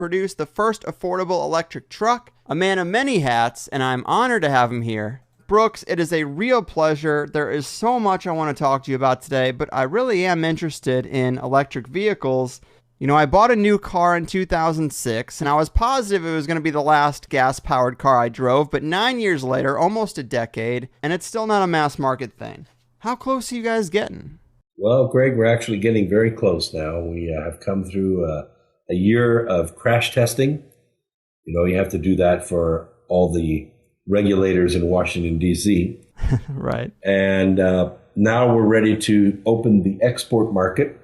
produce the first affordable electric truck, a man of many hats, and I'm honored to have him here. Brooks, it is a real pleasure. There is so much I want to talk to you about today, but I really am interested in electric vehicles. You know, I bought a new car in 2006, and I was positive it was going to be the last gas-powered car I drove, but 9 years later, almost a decade, and it's still not a mass market thing. How close are you guys getting? Well, Greg, we're actually getting very close now. We have come through a year of crash testing. You know, you have to do that for all the regulators in Washington, D.C. Right. And now we're ready to open the export market.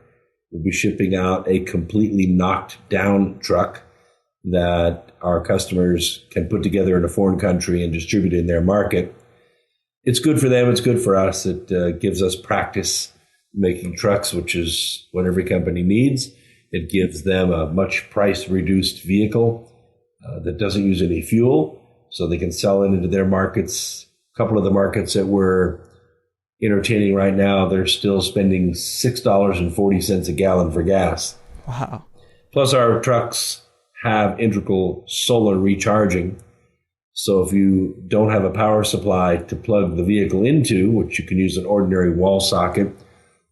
We'll be shipping out a completely knocked down truck that our customers can put together in a foreign country and distribute in their market. It's good for them. It's good for us. It gives us practice making trucks, which is what every company needs. It gives them a much price reduced vehicle that doesn't use any fuel, so they can sell it into their markets. A couple of the markets that we're entertaining right now, they're still spending $6.40 a gallon for gas. Wow. Plus our trucks have integral solar recharging. So if you don't have a power supply to plug the vehicle into, which you can use an ordinary wall socket,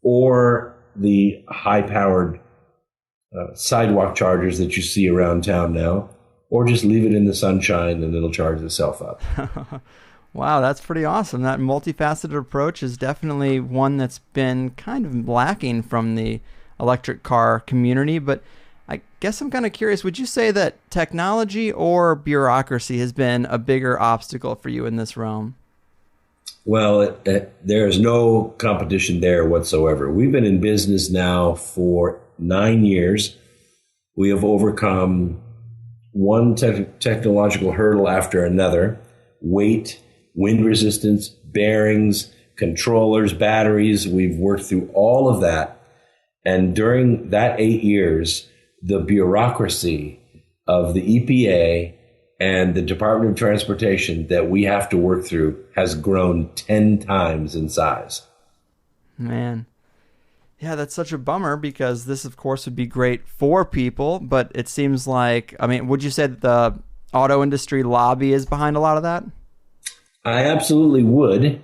or the high-powered sidewalk chargers that you see around town now, or just leave it in the sunshine and it'll charge itself up. Wow, that's pretty awesome. That multifaceted approach is definitely one that's been kind of lacking from the electric car community. But I guess I'm kind of curious, would you say that technology or bureaucracy has been a bigger obstacle for you in this realm? Well, there's no competition there whatsoever. We've been in business now for 9 years. We have overcome one technological hurdle after another: weight, wind resistance, bearings, controllers, batteries. We've worked through all of that. And during that 8 years, the bureaucracy of the EPA and the Department of Transportation that we have to work through has grown 10 times in size. Man. Yeah, that's such a bummer, because this, of course, would be great for people, but it seems like, I mean, would you say that the auto industry lobby is behind a lot of that? I absolutely would.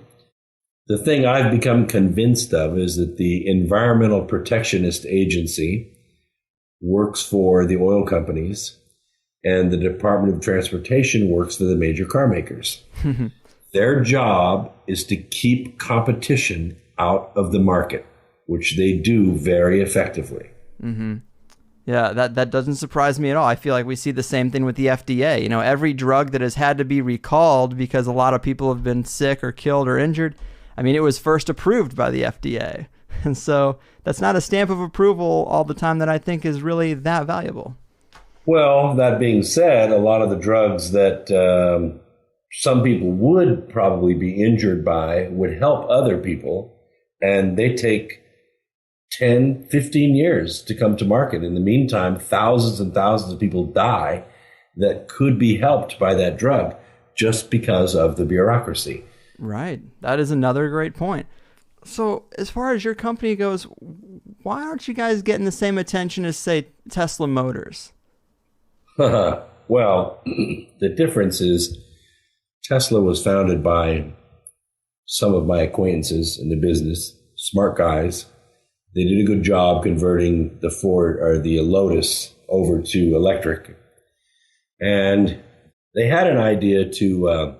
The thing I've become convinced of is that the Environmental Protectionist Agency works for the oil companies, and the Department of Transportation works for the major car makers. Their job is to keep competition out of the market, which they do very effectively. Mm-hmm. Yeah, that doesn't surprise me at all. I feel like we see the same thing with the FDA. You know, every drug that has had to be recalled because a lot of people have been sick or killed or injured, I mean, it was first approved by the FDA. And so that's not a stamp of approval all the time that I think is really that valuable. Well, that being said, a lot of the drugs that some people would probably be injured by would help other people, and they take 10, 15 years to come to market. In the meantime, thousands and thousands of people die that could be helped by that drug just because of the bureaucracy. Right. That is another great point. So as far as your company goes, why aren't you guys getting the same attention as, say, Tesla Motors? Well, the difference is Tesla was founded by some of my acquaintances in the business, smart guys. They did a good job converting the Ford or the Lotus over to electric. And they had an idea to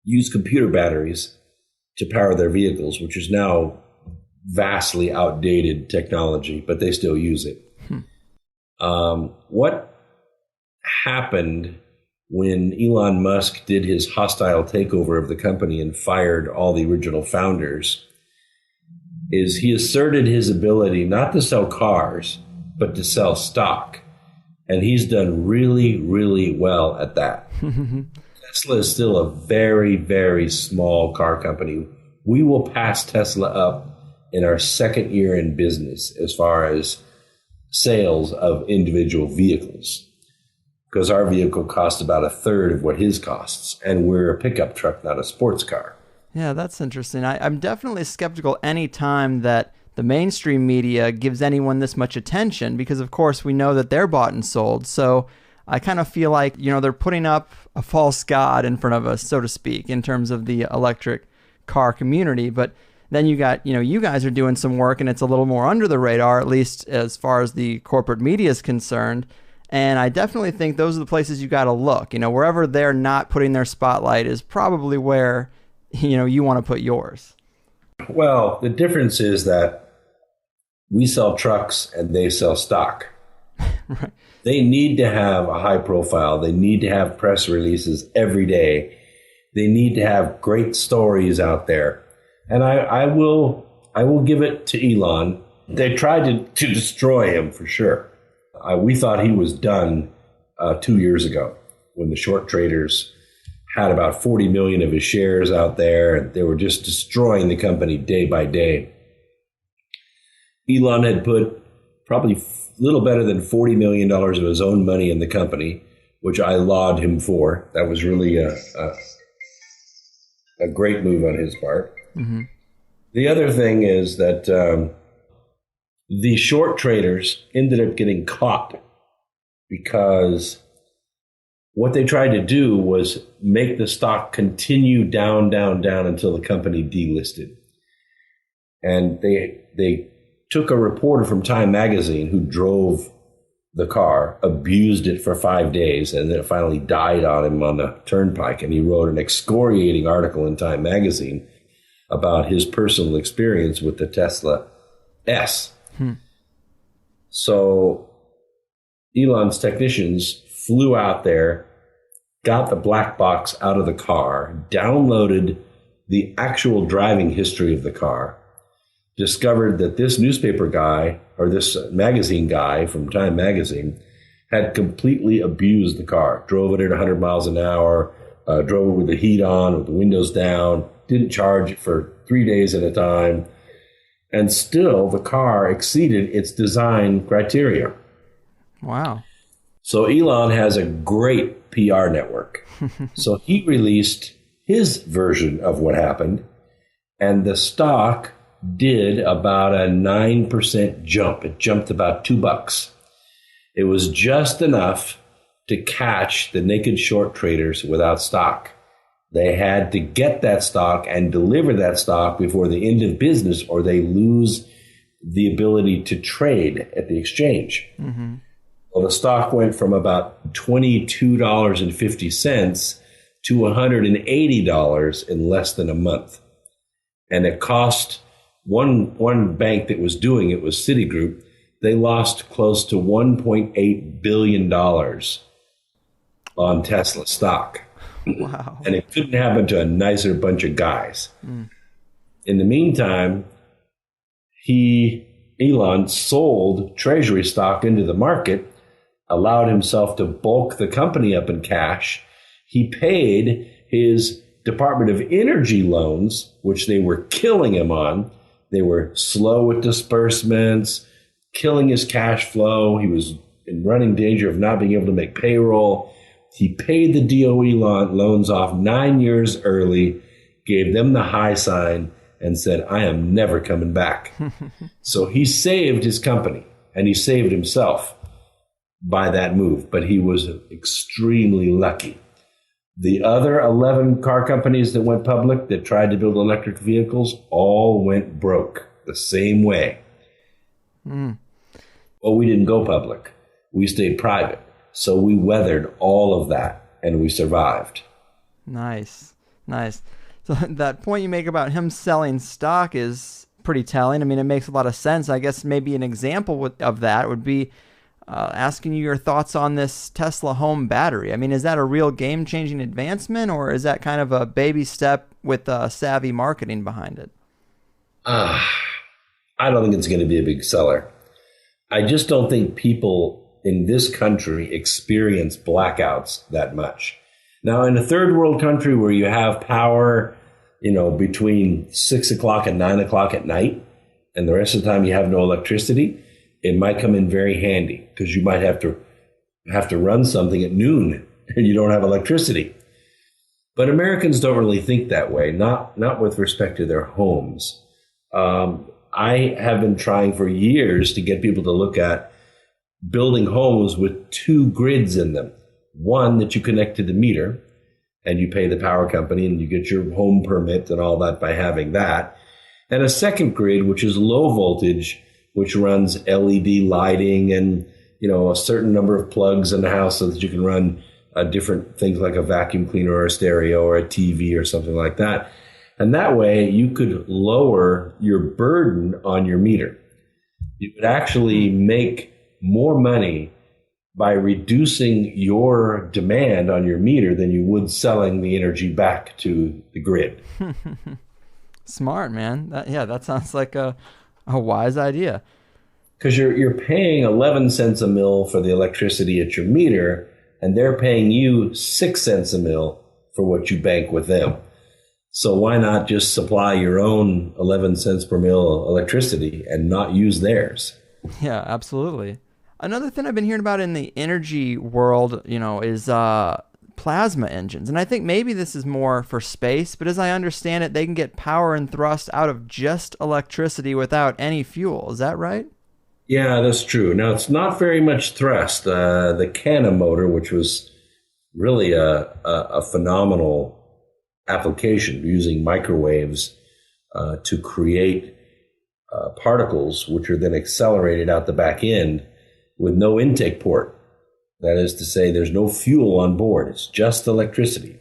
use computer batteries to power their vehicles, which is now vastly outdated technology, but they still use it. What happened when Elon Musk did his hostile takeover of the company and fired all the original founders is he asserted his ability not to sell cars, but to sell stock. And he's done really, really well at that. Tesla is still a very, very small car company. We will pass Tesla up in our second year in business as far as sales of individual vehicles, because our vehicle costs about a third of what his costs, and we're a pickup truck, not a sports car. Yeah, that's interesting. I'm definitely skeptical any time that the mainstream media gives anyone this much attention, because of course we know that they're bought and sold. So I kind of feel like, they're putting up a false god in front of us, so to speak, in terms of the electric car community. But then you got, you guys are doing some work and it's a little more under the radar, at least as far as the corporate media is concerned. And I definitely think those are the places you got to look. Wherever they're not putting their spotlight is probably where, you want to put yours. Well, the difference is that we sell trucks and they sell stock. Right. They need to have a high profile. They need to have press releases every day. They need to have great stories out there. And I will give it to Elon. They tried to destroy him for sure. We thought he was done 2 years ago when the short traders had about 40 million of his shares out there. And they were just destroying the company day by day. Elon had put probably a little better than $40 million of his own money in the company, which I laud him for. That was really a great move on his part. Mm-hmm. The other thing is that the short traders ended up getting caught because what they tried to do was make the stock continue down, down, down until the company delisted. And they took a reporter from Time magazine who drove the car, abused it for 5 days, and then it finally died on him on the turnpike. And he wrote an excoriating article in Time magazine about his personal experience with the Tesla S. So Elon's technicians flew out there, got the black box out of the car, downloaded the actual driving history of the car, discovered that this newspaper guy, or this magazine guy from Time magazine, had completely abused the car, drove it at 100 miles an hour, drove it with the heat on, with the windows down, didn't charge it for 3 days at a time, and still the car exceeded its design criteria. Wow. So Elon has a great PR network. So he released his version of what happened, and the stock did about a 9% jump. It jumped about $2. It was just enough to catch the naked short traders without stock. They had to get that stock and deliver that stock before the end of business, or they lose the ability to trade at the exchange. Mm-hmm. Well, the stock went from about $22.50 to $180 in less than a month. And it cost one bank that was doing it was Citigroup. They lost close to $1.8 billion on Tesla stock. Wow. And it couldn't happen to a nicer bunch of guys. In the meantime, Elon sold treasury stock into the market, allowed himself to bulk the company up in cash. He paid his Department of Energy loans, which they were killing him on. They were slow with disbursements, killing his cash flow. He was in running danger of not being able to make payroll. He paid the DOE loans off 9 years early, gave them the high sign, and said, I am never coming back. So he saved his company, and he saved himself by that move, but he was extremely lucky. The other 11 car companies that went public that tried to build electric vehicles all went broke the same way. Well, we didn't go public. We stayed private. So we weathered all of that, and we survived. Nice. So that point you make about him selling stock is pretty telling. I mean, it makes a lot of sense. I guess maybe an example of that would be asking you your thoughts on this Tesla home battery. I mean, is that a real game-changing advancement, or is that kind of a baby step with savvy marketing behind it? I don't think it's going to be a big seller. I just don't think people in this country experience blackouts that much. Now, in a third world country where you have power, between 6 o'clock and 9 o'clock at night, and the rest of the time you have no electricity, it might come in very handy because you might have to run something at noon and you don't have electricity. But Americans don't really think that way, not with respect to their homes. I have been trying for years to get people to look at building homes with two grids in them. One that you connect to the meter and you pay the power company and you get your home permit and all that by having that. And a second grid, which is low voltage, which runs LED lighting and, a certain number of plugs in the house so that you can run different things like a vacuum cleaner or a stereo or a TV or something like that. And that way you could lower your burden on your meter. You could actually make more money by reducing your demand on your meter than you would selling the energy back to the grid. Smart, man. That sounds like a wise idea. Because you're paying 11 cents a mil for the electricity at your meter, and they're paying you 6 cents a mil for what you bank with them. So why not just supply your own 11 cents per mil electricity and not use theirs? Yeah, absolutely. Another thing I've been hearing about in the energy world, is plasma engines. And I think maybe this is more for space, but as I understand it, they can get power and thrust out of just electricity without any fuel. Is that right? Yeah, that's true. Now, it's not very much thrust. The Canna motor, which was really a phenomenal application using microwaves to create particles, which are then accelerated out the back end with no intake port. That is to say, there's no fuel on board. It's just electricity.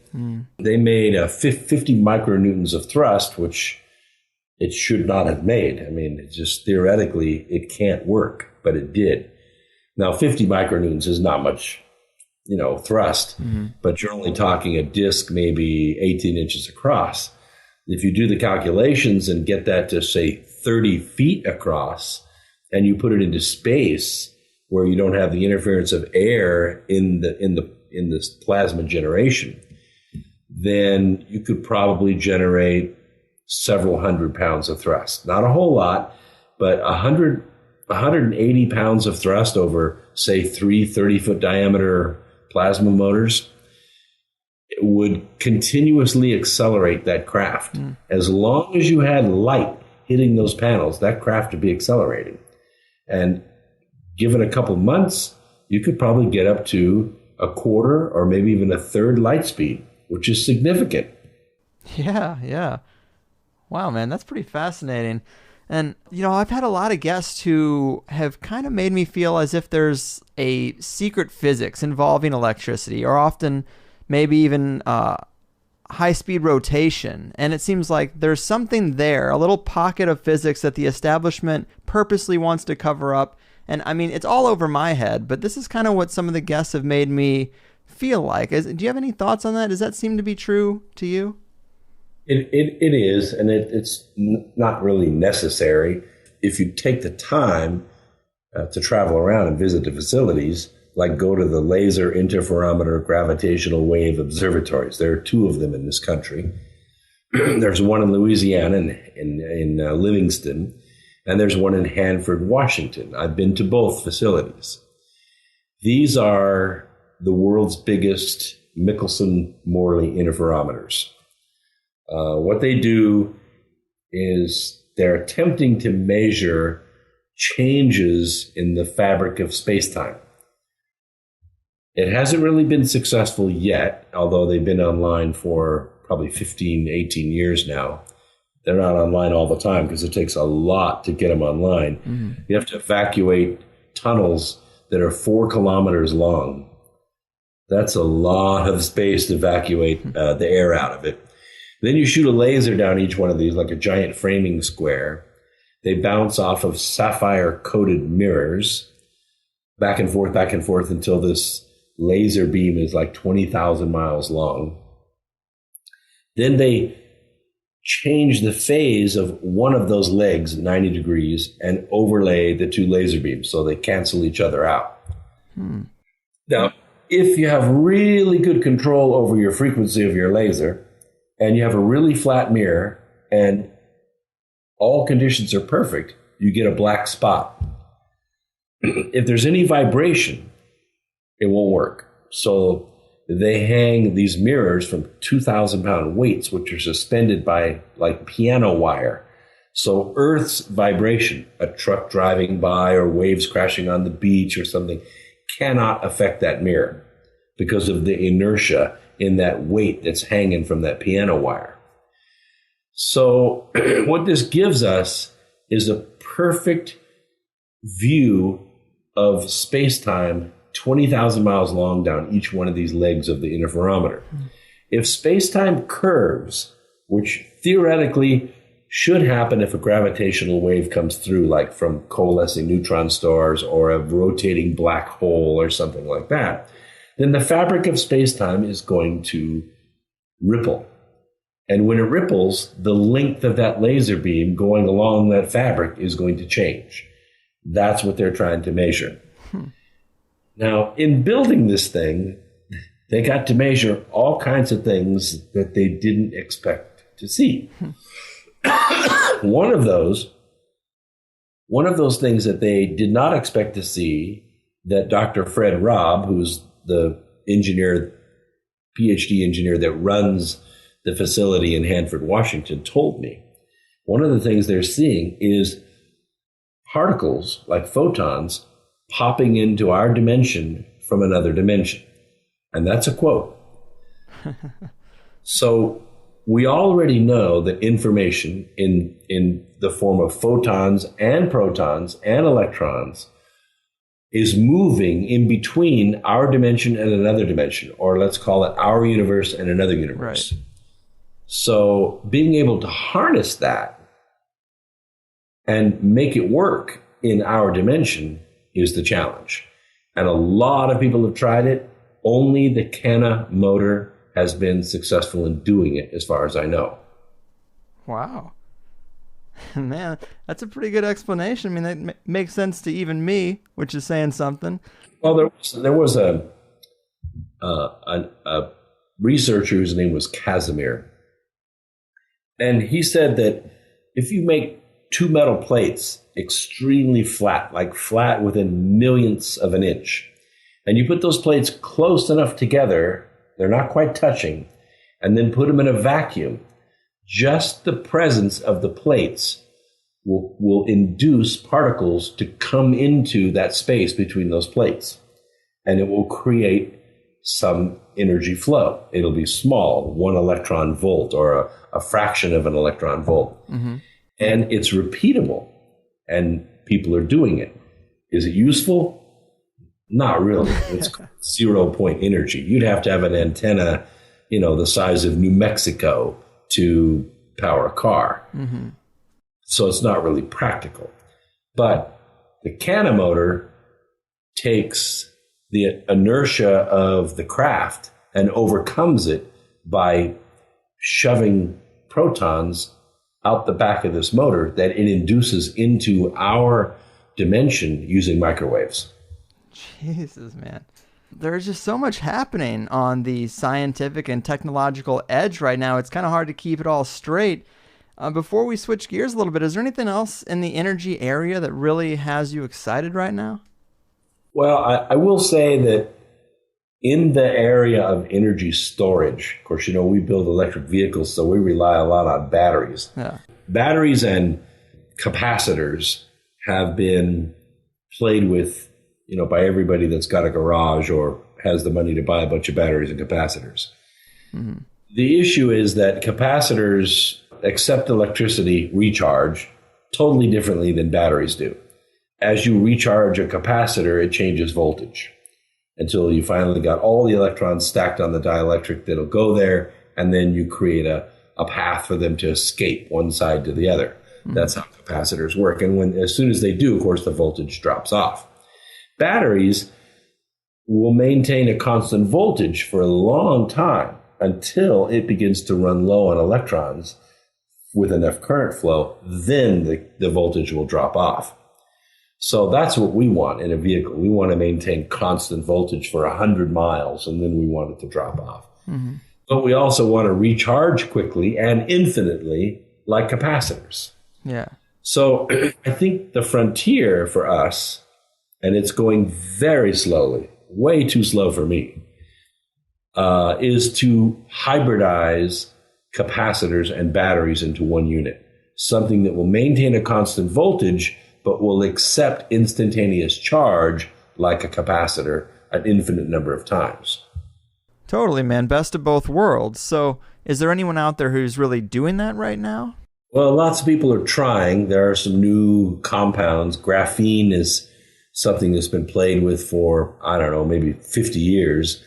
They made 50 micronewtons of thrust, which it should not have made. I mean, it's just theoretically, it can't work, but it did. Now, 50 micronewtons is not much, thrust, but you're only talking a disc maybe 18 inches across. If you do the calculations and get that to, say, 30 feet across, and you put it into space where you don't have the interference of air in this plasma generation, then you could probably generate several hundred pounds of thrust. Not a whole lot, but 180 pounds of thrust over, say, 3 30-foot diameter plasma motors would continuously accelerate that craft. As long as you had light hitting those panels, that craft would be accelerating. And given a couple months, you could probably get up to a quarter or maybe even a third light speed, which is significant. Yeah. Wow, man, that's pretty fascinating. And, I've had a lot of guests who have kind of made me feel as if there's a secret physics involving electricity, or often maybe even high-speed rotation. And it seems like there's something there, a little pocket of physics that the establishment purposely wants to cover up. And, I mean, it's all over my head, but this is kind of what some of the guests have made me feel like. Do you have any thoughts on that? Does that seem to be true to you? It is, and it's not really necessary. If you take the time to travel around and visit the facilities, like go to the Laser Interferometer Gravitational Wave Observatories. There are 2 of them in this country. There's one in Louisiana in Livingston, and there's one in Hanford, Washington. I've been to both facilities. These are the world's biggest Michelson-Morley interferometers. What they do is they're attempting to measure changes in the fabric of space-time. It hasn't really been successful yet, although they've been online for probably 15, 18 years now. They're not online all the time because it takes a lot to get them online. You have to evacuate tunnels that are 4 kilometers long. That's a lot of space to evacuate the air out of it. Then you shoot a laser down each one of these like a giant framing square. They bounce off of sapphire-coated mirrors back and forth until this laser beam is like 20,000 miles long. Then they change the phase of one of those legs 90 degrees and overlay the 2 laser beams so they cancel each other out. Now, if you have really good control over your frequency of your laser, and you have a really flat mirror, and all conditions are perfect, you get a black spot. If there's any vibration, it won't work. So they hang these mirrors from 2,000-pound weights, which are suspended by like piano wire So Earth's vibration, a truck driving by or waves crashing on the beach or something, cannot affect that mirror because of the inertia in that weight that's hanging from that piano wire. So what this gives us is a perfect view of space-time 20,000 miles long down each one of these legs of the interferometer. If space-time curves, which theoretically should happen if a gravitational wave comes through, like from coalescing neutron stars or a rotating black hole or something like that, then the fabric of space-time is going to ripple. And when it ripples, the length of that laser beam going along that fabric is going to change. That's what they're trying to measure. Now, in building this thing, they got to measure all kinds of things that they didn't expect to see. One of those things that they did not expect to see, that Dr. Fred Robb, who's the engineer, PhD engineer that runs the facility in Hanford, Washington, told me. One of the things they're seeing is particles like photons popping into our dimension from another dimension. And that's a quote. So we already know that information in the form of photons and protons and electrons is moving in between our dimension and another dimension, or let's call it our universe and another universe. Right. So being able to harness that and make it work in our dimension is the challenge. And a lot of people have tried it. Only the Canna motor has been successful in doing it, as far as I know. Wow. Man, that's a pretty good explanation. I mean, that makes sense to even me, which is saying something. Well, there was a researcher whose name was Casimir. And he said that if you make two metal plates extremely flat, like flat within millionths of an inch, and you put those plates close enough together, they're not quite touching, and then put them in a vacuum, just the presence of the plates will induce particles to come into that space between those plates, and it will create some energy flow. It'll be small, 1 electron volt or a fraction of an electron volt. Mm-hmm. And it's repeatable, and people are doing it. Is it useful? Not really. It's 0-point energy. You'd have to have an antenna, the size of New Mexico to power a car. Mm-hmm. So it's not really practical. But the Canna motor takes the inertia of the craft and overcomes it by shoving protons out the back of this motor that it induces into our dimension using microwaves. Jesus, man. There's just so much happening on the scientific and technological edge right now. It's kind of hard to keep it all straight. Before we switch gears a little bit, is there anything else in the energy area that really has you excited right now? Well, I will say that in the area of energy storage, of course, we build electric vehicles, so we rely a lot on batteries. Yeah. Batteries and capacitors have been played with, by everybody that's got a garage or has the money to buy a bunch of batteries and capacitors. Mm-hmm. The issue is that capacitors accept electricity recharge totally differently than batteries do. As you recharge a capacitor, it changes voltage until you finally got all the electrons stacked on the dielectric that'll go there, and then you create a path for them to escape one side to the other. Mm-hmm. That's how capacitors work. And as soon as they do, of course, the voltage drops off. Batteries will maintain a constant voltage for a long time until it begins to run low on electrons with enough current flow. Then the voltage will drop off. So that's what we want in a vehicle. We want to maintain constant voltage for 100 miles, and then we want it to drop off. Mm-hmm. But we also want to recharge quickly and infinitely, like capacitors. Yeah. So I think the frontier for us, and it's going very slowly, way too slow for me, is to hybridize capacitors and batteries into one unit. something that will maintain a constant voltage, but will accept instantaneous charge like a capacitor an infinite number of times. Totally, man. Best of both worlds. So is there anyone out there who's really doing that right now? Well, lots of people are trying. There are some new compounds. Graphene is something that's been played with for, I don't know, maybe 50 years.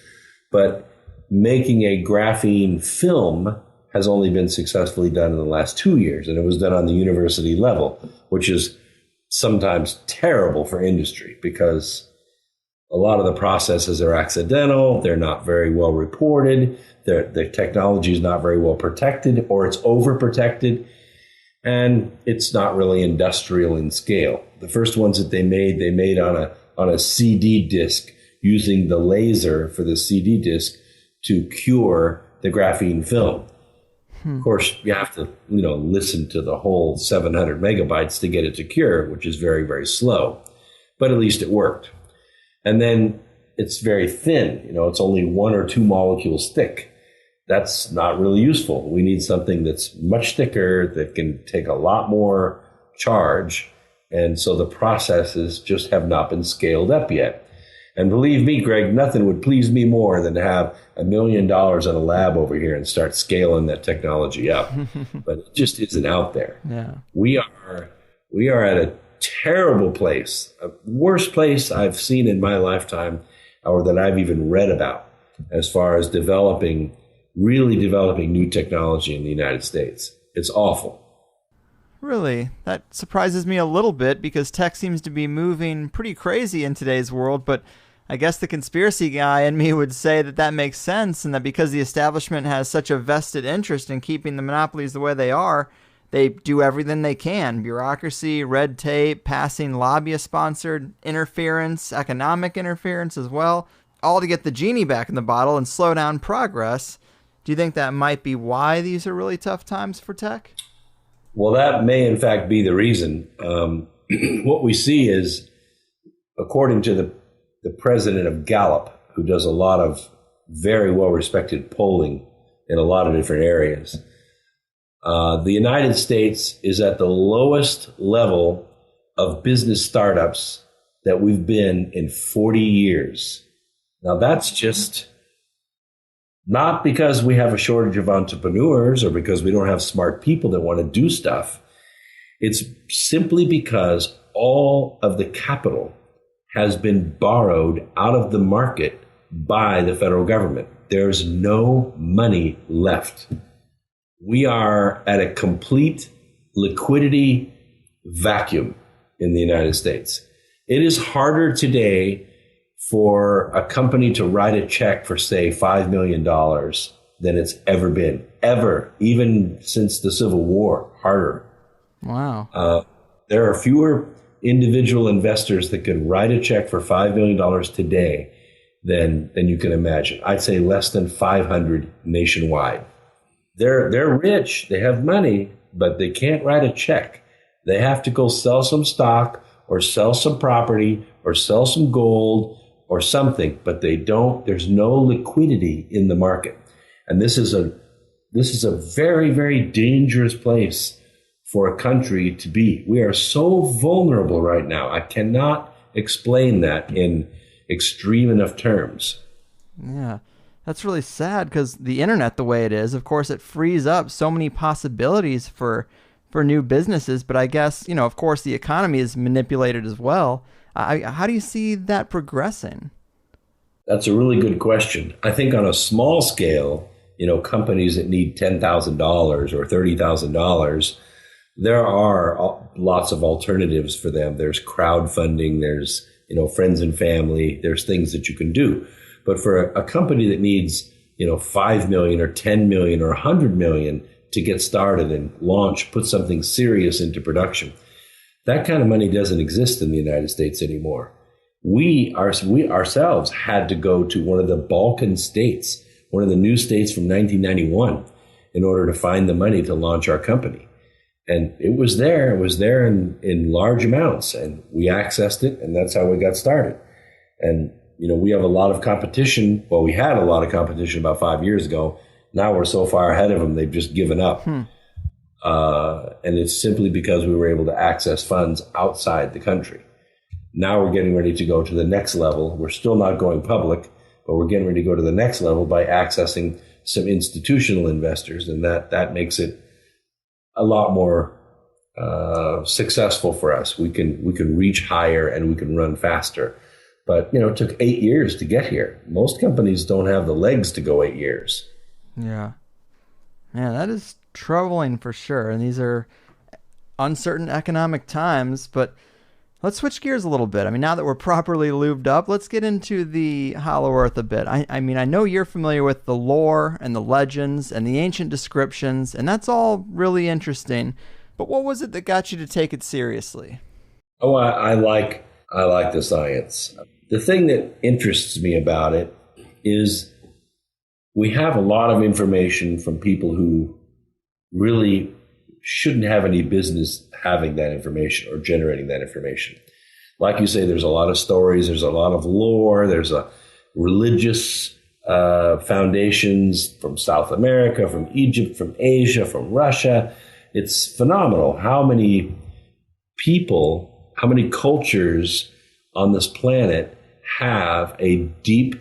But making a graphene film has only been successfully done in the last 2 years. And it was done on the university level, which is sometimes terrible for industry because a lot of the processes are accidental. They're not very well reported. The technology is not very well protected, or it's overprotected. And it's not really industrial in scale. The first ones that they made on a CD disc using the laser for the CD disc to cure the graphene film. Of course, you have to, listen to the whole 700 megabytes to get it to cure, which is very, very slow. But at least it worked. And then it's very thin. It's only 1 or 2 molecules thick. That's not really useful. We need something that's much thicker, that can take a lot more charge. And so the processes just have not been scaled up yet. And believe me, Greg, nothing would please me more than to have $1 million in a lab over here and start scaling that technology up. But it just isn't out there. Yeah. We are at a terrible place, a worst place I've seen in my lifetime, or that I've even read about, as far as really developing new technology in the United States. It's awful. Really? That surprises me a little bit because tech seems to be moving pretty crazy in today's world, but I guess the conspiracy guy in me would say that makes sense, and that because the establishment has such a vested interest in keeping the monopolies the way they are, they do everything they can. Bureaucracy, red tape, passing lobbyist-sponsored interference, economic interference as well, all to get the genie back in the bottle and slow down progress. Do you think that might be why these are really tough times for tech? Well, that may in fact be the reason. What we see is, according to the president of Gallup, who does a lot of very well-respected polling in a lot of different areas, the United States is at the lowest level of business startups that we've been in 40 years. Now, that's just not because we have a shortage of entrepreneurs or because we don't have smart people that want to do stuff. It's simply because all of the capital has been borrowed out of the market by the federal government. There's no money left. We are at a complete liquidity vacuum in the United States. It is harder today for a company to write a check for, say, $5 million than it's ever been, even since the Civil War, harder. Wow. There are fewer individual investors that can write a check for $5 million today than you can imagine. I'd say less than 500 nationwide. They're rich, they have money, but they can't write a check. They have to go sell some stock or sell some property or sell some gold or something, but there's no liquidity in the market. And this is a very, very dangerous place for a country to be. We are so vulnerable right now. I cannot explain that in extreme enough terms. Yeah, that's really sad because the internet, the way it is, of course, it frees up so many possibilities for new businesses. But I guess, of course, the economy is manipulated as well. How do you see that progressing? That's a really good question. I think on a small scale, companies that need $10,000 or $30,000, there are lots of alternatives for them. There's crowdfunding, there's, friends and family, there's things that you can do. But for a company that needs, 5 million or 10 million or 100 million to get started and launch, put something serious into production, that kind of money doesn't exist in the United States anymore. We ourselves had to go to one of the Balkan states, one of the new states from 1991, in order to find the money to launch our company. And it was there in large amounts, and we accessed it, and that's how we got started. And, we have a lot of competition. Well, we had a lot of competition about 5 years ago. Now we're so far ahead of them, they've just given up. And it's simply because we were able to access funds outside the country. Now we're getting ready to go to the next level. We're still not going public, but we're getting ready to go to the next level by accessing some institutional investors. And that makes it a lot more successful for us. We can reach higher and we can run faster. But, it took 8 years to get here. Most companies don't have the legs to go 8 years. Yeah. Yeah, that is troubling for sure. And these are uncertain economic times, but let's switch gears a little bit. I mean, now that we're properly lubed up, let's get into the Hollow Earth a bit. I mean, I know you're familiar with the lore and the legends and the ancient descriptions, and that's all really interesting. But what was it that got you to take it seriously? Oh, I like the science. The thing that interests me about it is we have a lot of information from people who really shouldn't have any business having that information or generating that information. Like you say, there's a lot of stories, there's a lot of lore, there's a religious foundations from South America, from Egypt, from Asia, from Russia. It's phenomenal how many people, how many cultures on this planet have a deep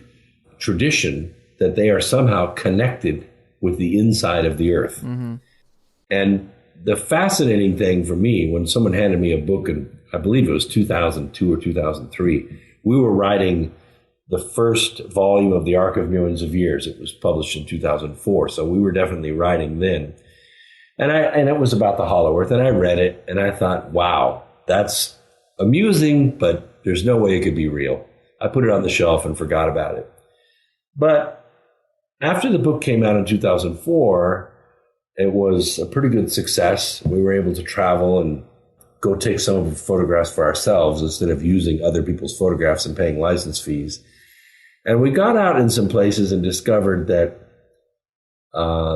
tradition that they are somehow connected with the inside of the earth. Mm-hmm. And the fascinating thing for me, when someone handed me a book, and I believe it was 2002 or 2003, we were writing the first volume of the Arc of Millions of Years. It was published in 2004, so we were definitely writing then. And it was about the Hollow Earth, and I read it, and I thought, wow, that's amusing, but there's no way it could be real. I put it on the shelf and forgot about it. But after the book came out in 2004, it was a pretty good success. We were able to travel and go take some of the photographs for ourselves instead of using other people's photographs and paying license fees. And we got out in some places and discovered that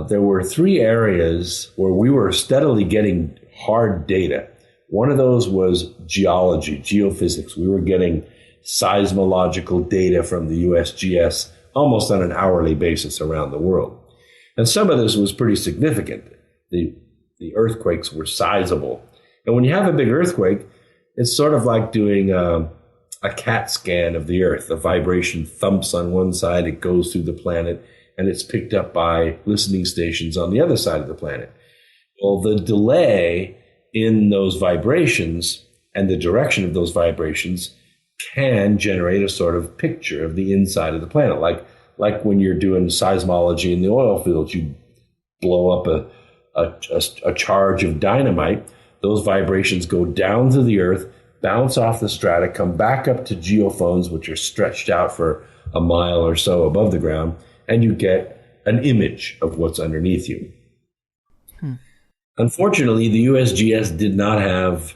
there were 3 areas where we were steadily getting hard data. One of those was geology, geophysics. We were getting seismological data from the USGS almost on an hourly basis around the world. And some of this was pretty significant. The earthquakes were sizable. And when you have a big earthquake, it's sort of like doing a CAT scan of the earth. The vibration thumps on one side, it goes through the planet, and it's picked up by listening stations on the other side of the planet. Well, the delay in those vibrations and the direction of those vibrations can generate a sort of picture of the inside of the planet. Like when you're doing seismology in the oil fields, you blow up a charge of dynamite. Those vibrations go down to the earth, bounce off the strata, come back up to geophones, which are stretched out for a mile or so above the ground, and you get an image of what's underneath you. Unfortunately, the USGS did not have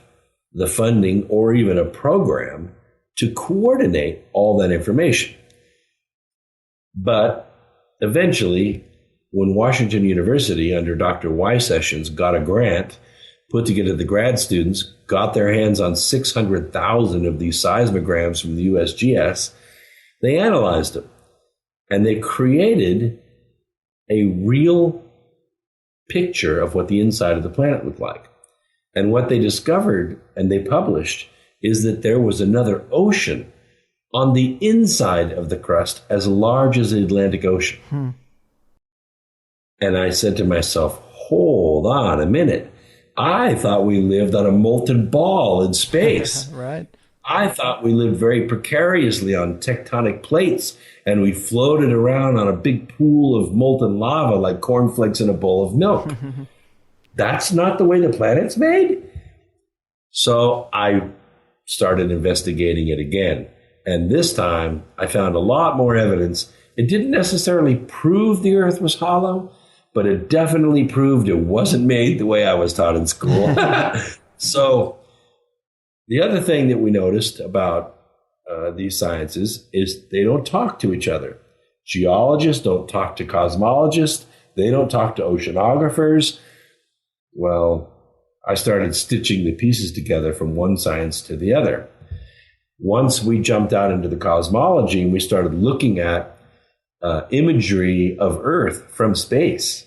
the funding or even a program to coordinate all that information. But eventually, when Washington University, under Dr. Y. Sessions, got a grant, put together the grad students, got their hands on 600,000 of these seismograms from the USGS, they analyzed them. And they created a real picture of what the inside of the planet looked like. And what they discovered, and they published, is that there was another ocean on the inside of the crust as large as the Atlantic Ocean. And I said to myself, hold on a minute. I thought we lived on a molten ball in space. Right. I thought we lived very precariously on tectonic plates, and we floated around on a big pool of molten lava like cornflakes in a bowl of milk. That's not the way the planet's made. So I started investigating it again. And this time I found a lot more evidence. It didn't necessarily prove the Earth was hollow, but it definitely proved it wasn't made the way I was taught in school. So the other thing that we noticed about these sciences is they don't talk to each other. Geologists don't talk to cosmologists. They don't talk to oceanographers. Well, I started stitching the pieces together from one science to the other. Once we jumped out into the cosmology and we started looking at imagery of Earth from space,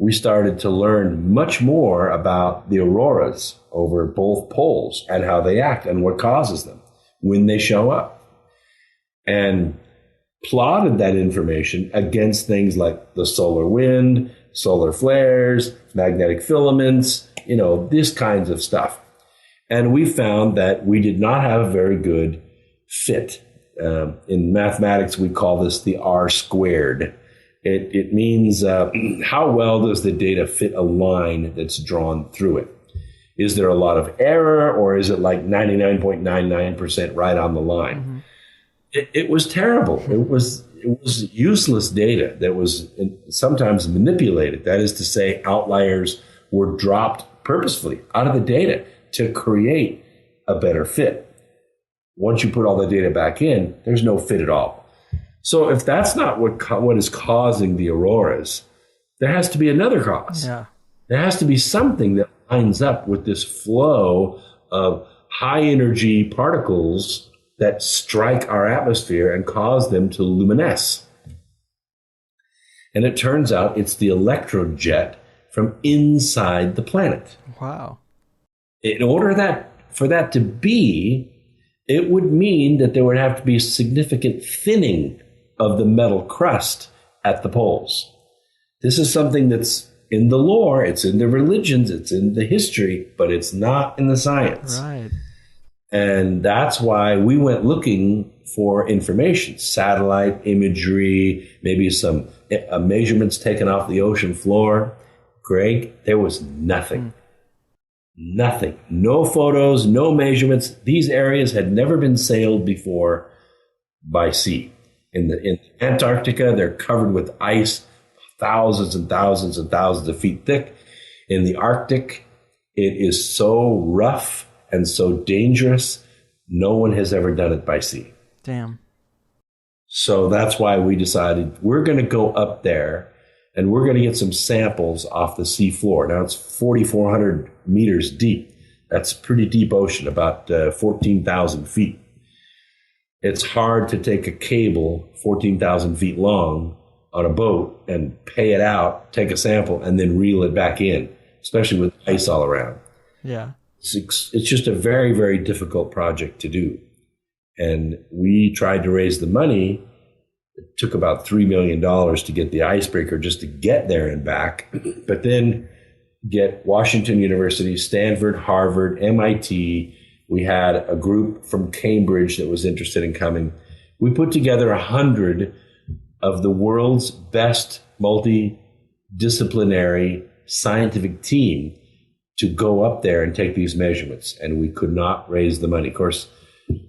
we started to learn much more about the auroras over both poles and how they act and what causes them when they show up. And plotted that information against things like the solar wind, solar flares, magnetic filaments, this kinds of stuff. And we found that we did not have a very good fit. In mathematics, we call this the R squared. It means how well does the data fit a line that's drawn through it? Is there a lot of error, or is it like 99.99% right on the line? Mm-hmm. It was terrible. It was useless data that was sometimes manipulated. That is to say, outliers were dropped purposefully out of the data to create a better fit. Once you put all the data back in, there's no fit at all. So if that's not what is causing the auroras, there has to be another cause. Yeah. There has to be something that lines up with this flow of high energy particles that strike our atmosphere and cause them to luminesce. And it turns out it's the electrojet from inside the planet. Wow. In order for that to be, it would mean that there would have to be significant thinning of the metal crust at the poles. This is something that's in the lore, it's in the religions, it's in the history, but it's not in the science. Right. And that's why we went looking for information, satellite imagery, maybe some measurements taken off the ocean floor. Greg, there was nothing. Nothing. No photos, no measurements. These areas had never been sailed before by sea. In Antarctica, they're covered with ice, thousands and thousands and thousands of feet thick. In the Arctic, it is so rough and so dangerous, no one has ever done it by sea. Damn. So that's why we decided we're going to go up there and we're going to get some samples off the sea floor. Now it's 4,400 meters deep. That's pretty deep ocean, about 14,000 feet. It's hard to take a cable 14,000 feet long on a boat and pay it out, take a sample, and then reel it back in, especially with ice all around. Yeah. It's just a very, very difficult project to do. And we tried to raise the money. It took about $3 million to get the icebreaker just to get there and back. But then get Washington University, Stanford, Harvard, MIT. We had a group from Cambridge that was interested in coming. We put together 100 of the world's best multidisciplinary scientific team to go up there and take these measurements, and we could not raise the money. Of course,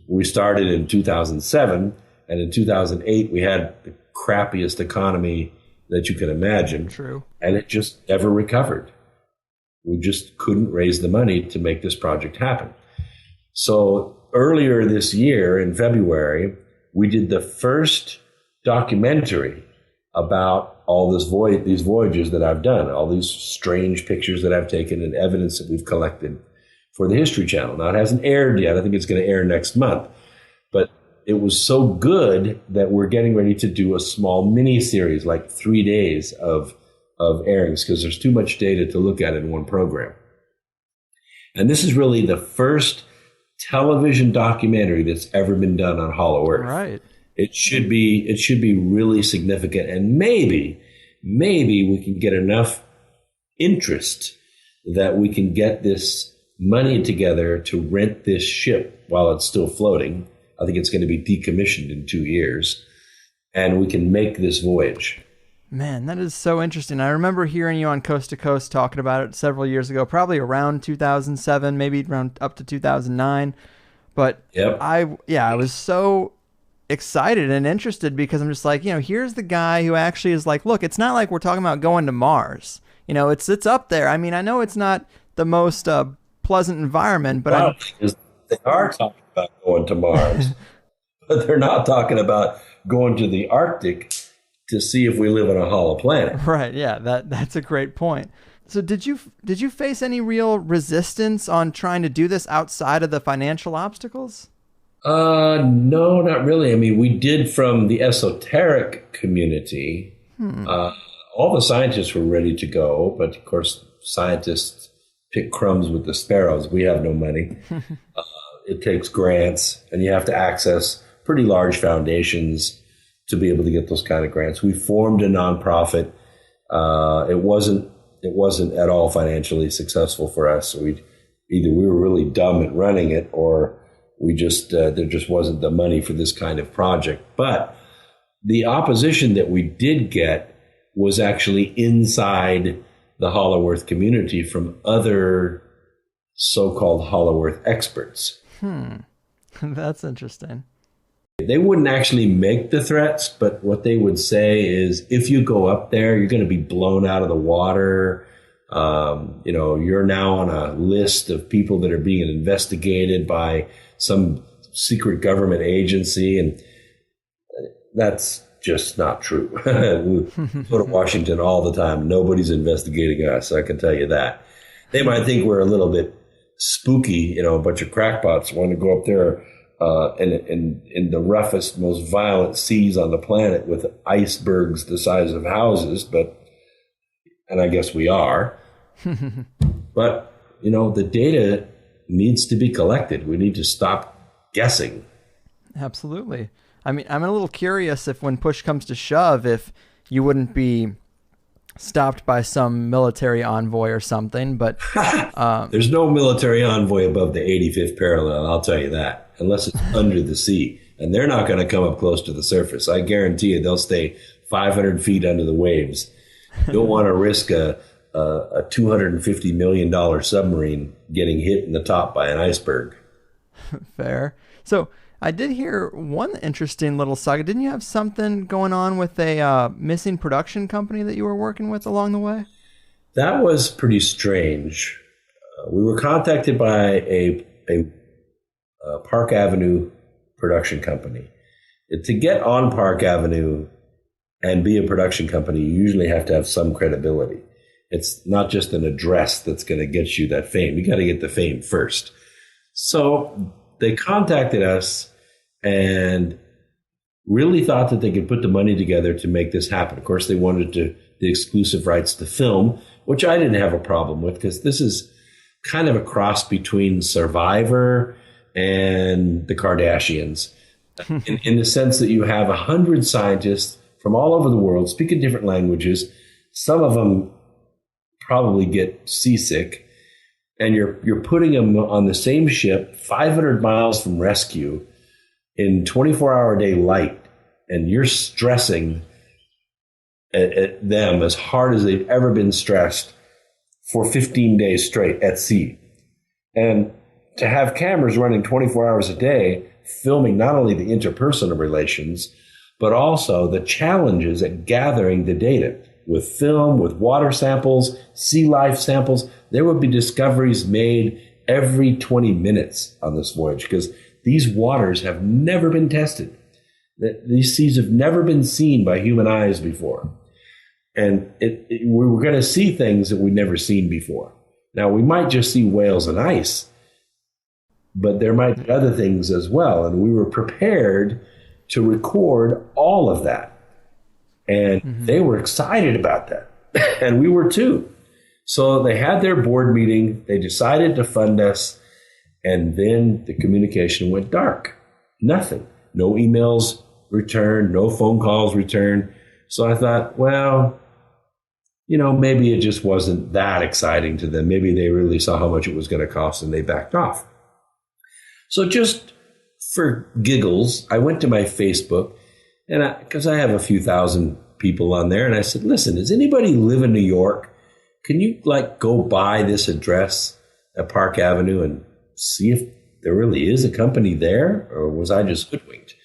we started in 2007, and in 2008, we had the crappiest economy that you can imagine. True. And it just never recovered. We just couldn't raise the money to make this project happen. So earlier this year, in February, we did the first documentary about all these voyages that I've done, all these strange pictures that I've taken and evidence that we've collected for the History Channel. Now, it hasn't aired yet. I think it's going to air next month. But it was so good that we're getting ready to do a small mini-series, like 3 days of airings, because there's too much data to look at in one program. And this is really the first television documentary that's ever been done on Hollow Earth. Right. It should be really significant, and maybe we can get enough interest that we can get this money together to rent this ship while it's still floating. I think it's going to be decommissioned in 2 years, and we can make this voyage. Man, that is so interesting. I remember hearing you on Coast to Coast talking about it several years ago, probably around 2007, maybe around up to 2009. But yep. I was so excited and interested because I'm just like, here's the guy who actually is like, look, it's not like we're talking about going to Mars. It's up there. I mean, I know it's not the most pleasant environment, but they are talking about going to Mars, but they're not talking about going to the Arctic to see if we live on a hollow planet. Right. Yeah, that's a great point. So did you face any real resistance on trying to do this outside of the financial obstacles? No, not really. I mean, we did from the esoteric community, All the scientists were ready to go, but of course, scientists pick crumbs with the sparrows. We have no money. It takes grants, and you have to access pretty large foundations to be able to get those kind of grants. We formed a nonprofit. It wasn't at all financially successful for us. Either we were really dumb at running it, or we just there just wasn't the money for this kind of project. But the opposition that we did get was actually inside the Hollow Earth community from other so-called Hollow Earth experts. That's interesting. They wouldn't actually make the threats, but what they would say is, if you go up there, you're going to be blown out of the water. You're now on a list of people that are being investigated by some secret government agency, and that's just not true. We go to Washington all the time. Nobody's investigating us, I can tell you that. They might think we're a little bit spooky, a bunch of crackpots want to go up there in the roughest, most violent seas on the planet with icebergs the size of houses, and I guess we are. But, the data needs to be collected. We need to stop guessing. Absolutely. I mean, I'm a little curious if when push comes to shove, if you wouldn't be stopped by some military envoy or something, but... There's no military envoy above the 85th parallel, I'll tell you that, unless it's under the sea. And they're not going to come up close to the surface. I guarantee you they'll stay 500 feet under the waves. You don't want to risk a $250 million submarine getting hit in the top by an iceberg. Fair. So I did hear one interesting little saga. Didn't you have something going on with a missing production company that you were working with along the way? That was pretty strange. We were contacted by a Park Avenue production company. To get on Park Avenue and be a production company, you usually have to have some credibility. It's not just an address that's going to get you that fame. You got to get the fame first. So they contacted us and really thought that they could put the money together to make this happen. Of course, they wanted the exclusive rights to film, which I didn't have a problem with, because this is kind of a cross between Survivor and the Kardashians, in the sense that you have 100 scientists from all over the world speaking different languages. Some of them probably get seasick, and you're putting them on the same ship 500 miles from rescue in 24-hour-a-day light, and you're stressing at them as hard as they've ever been stressed for 15 days straight at sea. And to have cameras running 24 hours a day, filming not only the interpersonal relations, but also the challenges at gathering the data with film, with water samples, sea life samples. There would be discoveries made every 20 minutes on this voyage, because these waters have never been tested. These seas have never been seen by human eyes before. And we were going to see things that we'd never seen before. Now, we might just see whales and ice, but there might be other things as well. And we were prepared to record all of that. And they were excited about that. And we were too. So they had their board meeting. They decided to fund us. And then the communication went dark. Nothing. No emails returned. No phone calls returned. So I thought, well, maybe it just wasn't that exciting to them. Maybe they really saw how much it was going to cost and they backed off. So just for giggles, I went to my Facebook, and because I have a few thousand people on there, and I said, listen, does anybody live in New York? Can you go by this address at Park Avenue and see if there really is a company there, or was I just hoodwinked?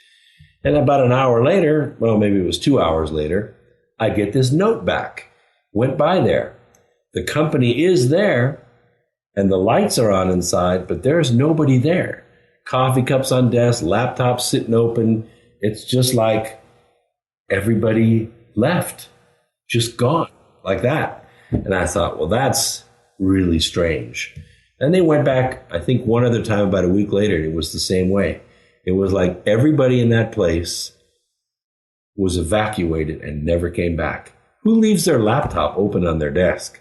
And about an hour later, well, maybe it was 2 hours later, I get this note back. Went by there. The company is there, and the lights are on inside, but there's nobody there. Coffee cups on desk, laptops sitting open. It's just like everybody left, just gone like that. And I thought, well, that's really strange. And they went back, I think one other time about a week later, and it was the same way. It was like everybody in that place was evacuated and never came back. Who leaves their laptop open on their desk?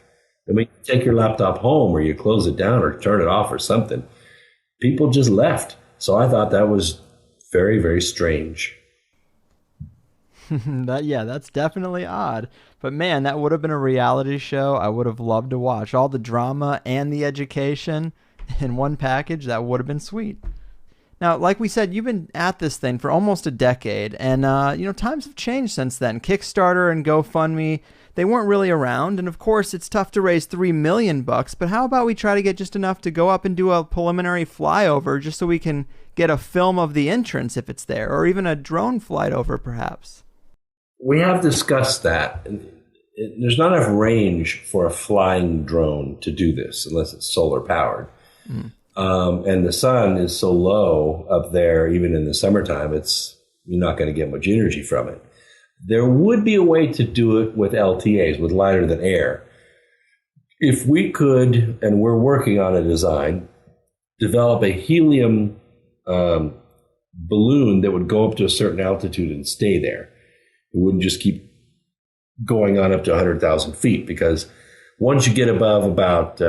I mean, you take your laptop home or you close it down or turn it off or something. People just left. So I thought that was very, very strange. That's definitely odd. But man, that would have been a reality show I would have loved to watch. All the drama and the education in one package, that would have been sweet. Now, like we said, you've been at this thing for almost a decade, and times have changed since then. Kickstarter and GoFundMe, they weren't really around, and of course, it's tough to raise $3 million. But how about we try to get just enough to go up and do a preliminary flyover, just so we can get a film of the entrance if it's there, or even a drone flight over, perhaps? We have discussed that. There's not enough range for a flying drone to do this unless it's solar powered. And the sun is so low up there, even in the summertime, you're not going to get much energy from it. There would be a way to do it with LTAs, with lighter than air. If we could, and we're working on a design, develop a helium balloon that would go up to a certain altitude and stay there. It wouldn't just keep going on up to 100,000 feet, because once you get above about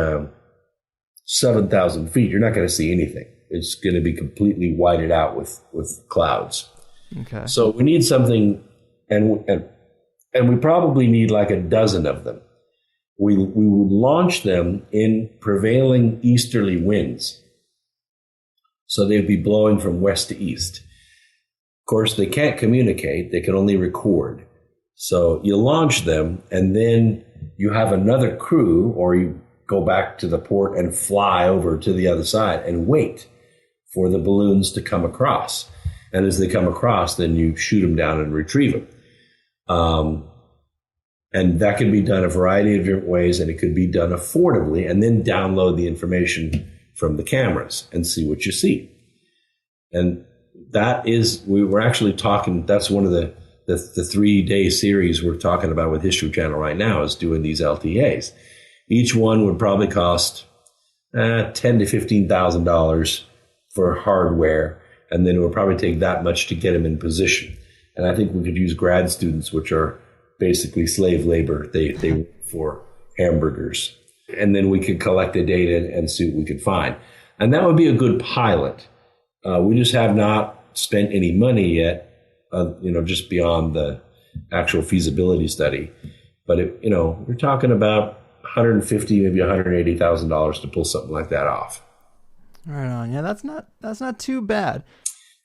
7,000 feet, you're not going to see anything. It's going to be completely whited out with clouds. Okay. So we need something, and we probably need like a dozen of them. We would launch them in prevailing easterly winds. So they'd be blowing from west to east. Of course, they can't communicate. They can only record. So you launch them, and then you have another crew, or you go back to the port and fly over to the other side and wait for the balloons to come across. And as they come across, then you shoot them down and retrieve them. And that can be done a variety of different ways, and it could be done affordably, and then download the information from the cameras and see what you see. And we were actually talking, that's one of the 3-day series we're talking about with History Channel right now, is doing these LTAs. Each one would probably cost $10,000 to $15,000 for hardware, and then it would probably take that much to get them in position. And I think we could use grad students, which are basically slave labor. They work for hamburgers. And then we could collect the data and see what we could find. And that would be a good pilot. We just have not spent any money yet, just beyond the actual feasibility study. But we're talking about $150,000, maybe $180,000 to pull something like that off. Right on. Yeah, that's not too bad.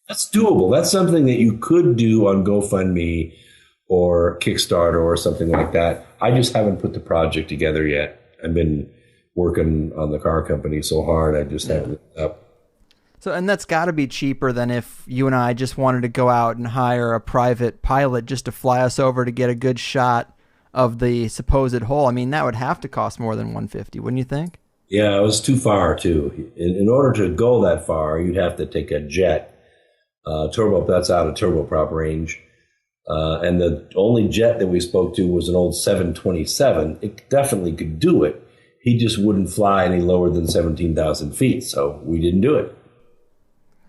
That's doable. That's something that you could do on GoFundMe or Kickstarter or something like that. I just haven't put the project together yet. I've been working on the car company so hard, I just haven't up. So, and that's got to be cheaper than if you and I just wanted to go out and hire a private pilot just to fly us over to get a good shot of the supposed hole. I mean, that would have to cost more than $150, wouldn't you think? Yeah, it was too far too. In order to go that far, you'd have to take a jet, turbo. That's out of turboprop range, and the only jet that we spoke to was an old 727. It definitely could do it. He just wouldn't fly any lower than 17,000 feet, so we didn't do it.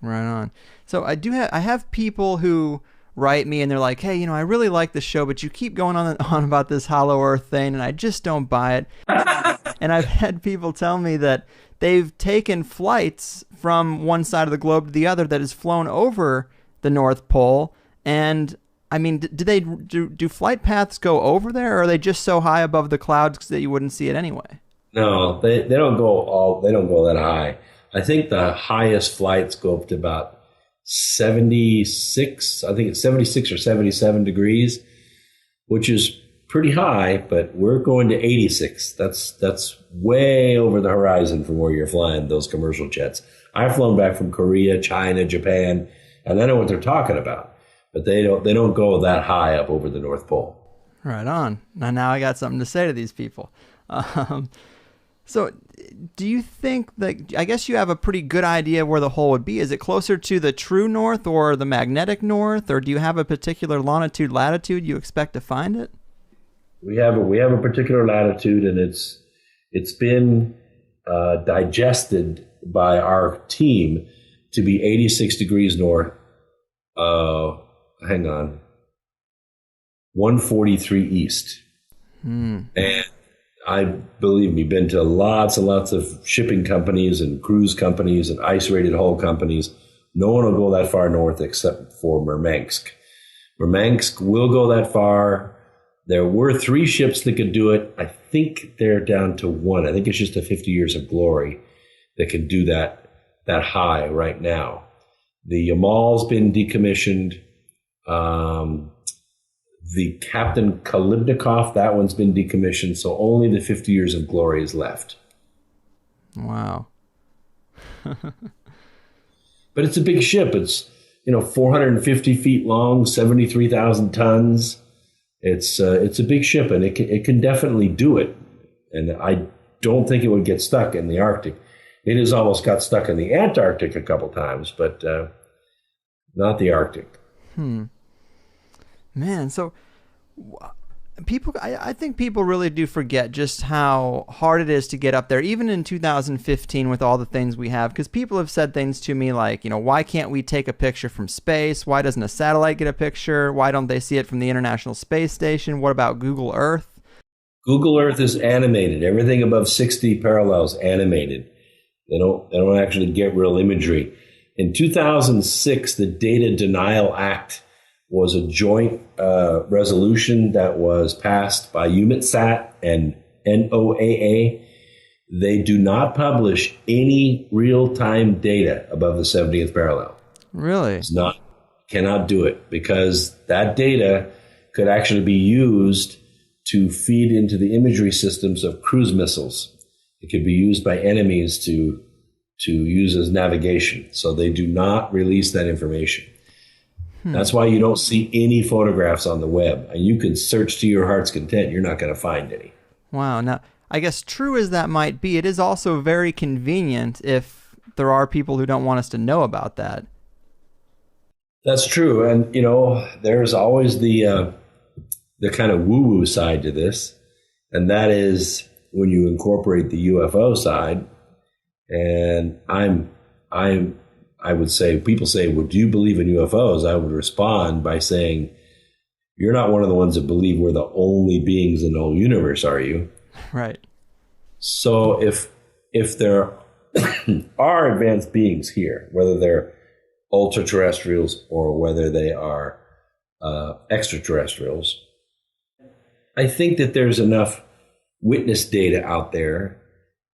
Right on. So I have people who write me and they're like, hey, I really like the show, but you keep going on about this hollow earth thing and I just don't buy it. And I've had people tell me that they've taken flights from one side of the globe to the other that has flown over the North Pole. And I mean, do flight paths go over there, or are they just so high above the clouds that you wouldn't see it anyway? No, they don't go that high. I think the highest flights go up to about 76. I think it's 76 or 77 degrees, which is pretty high, but we're going to 86. That's way over the horizon from where you're flying those commercial jets. I've flown back from Korea, China, Japan, and I know what they're talking about, but they don't go that high up over the North Pole. Right on. Now I got something to say to these people. So do you think that, I guess you have a pretty good idea where the hole would be. Is it closer to the true north or the magnetic north, or do you have a particular longitude, latitude you expect to find it? We have a particular latitude, and it's been digested by our team to be 86 degrees north. 143 east. And I, believe me, been to lots and lots of shipping companies and cruise companies and ice-rated hull companies. No one will go that far north except for Murmansk. Murmansk will go that far. There were 3 ships that could do it. I think they're down to 1. I think it's just a 50 Years of Glory that can do that high right now. The Yamal's been decommissioned. The Captain Kalibnikov, that one's been decommissioned. So only the 50 Years of Glory is left. Wow. But it's a big ship. It's 450 feet long, 73,000 tons. It's a big ship, and it can definitely do it. And I don't think it would get stuck in the Arctic. It has almost got stuck in the Antarctic a couple times, but not the Arctic. Man, so I think people really do forget just how hard it is to get up there, even in 2015 with all the things we have, because people have said things to me like, why can't we take a picture from space? Why doesn't a satellite get a picture? Why don't they see it from the International Space Station? What about Google Earth? Google Earth is animated. Everything above 60 parallels animated. They don't actually get real imagery. In 2006, the Data Denial Act was a joint resolution that was passed by EUMETSAT and NOAA. They do not publish any real-time data above the 70th parallel. Really? Cannot do it, because that data could actually be used to feed into the imagery systems of cruise missiles. It could be used by enemies to use as navigation. So they do not release that information. That's why you don't see any photographs on the web. And you can search to your heart's content. You're not going to find any. Wow. Now, I guess true as that might be, it is also very convenient if there are people who don't want us to know about that. That's true. And, there's always the kind of woo-woo side to this. And that is when you incorporate the UFO side. And I would say, people say, well, do you believe in UFOs? I would respond by saying, you're not one of the ones that believe we're the only beings in the whole universe, are you? Right. So if there are advanced beings here, whether they're ultra-terrestrials or whether they are extraterrestrials, I think that there's enough witness data out there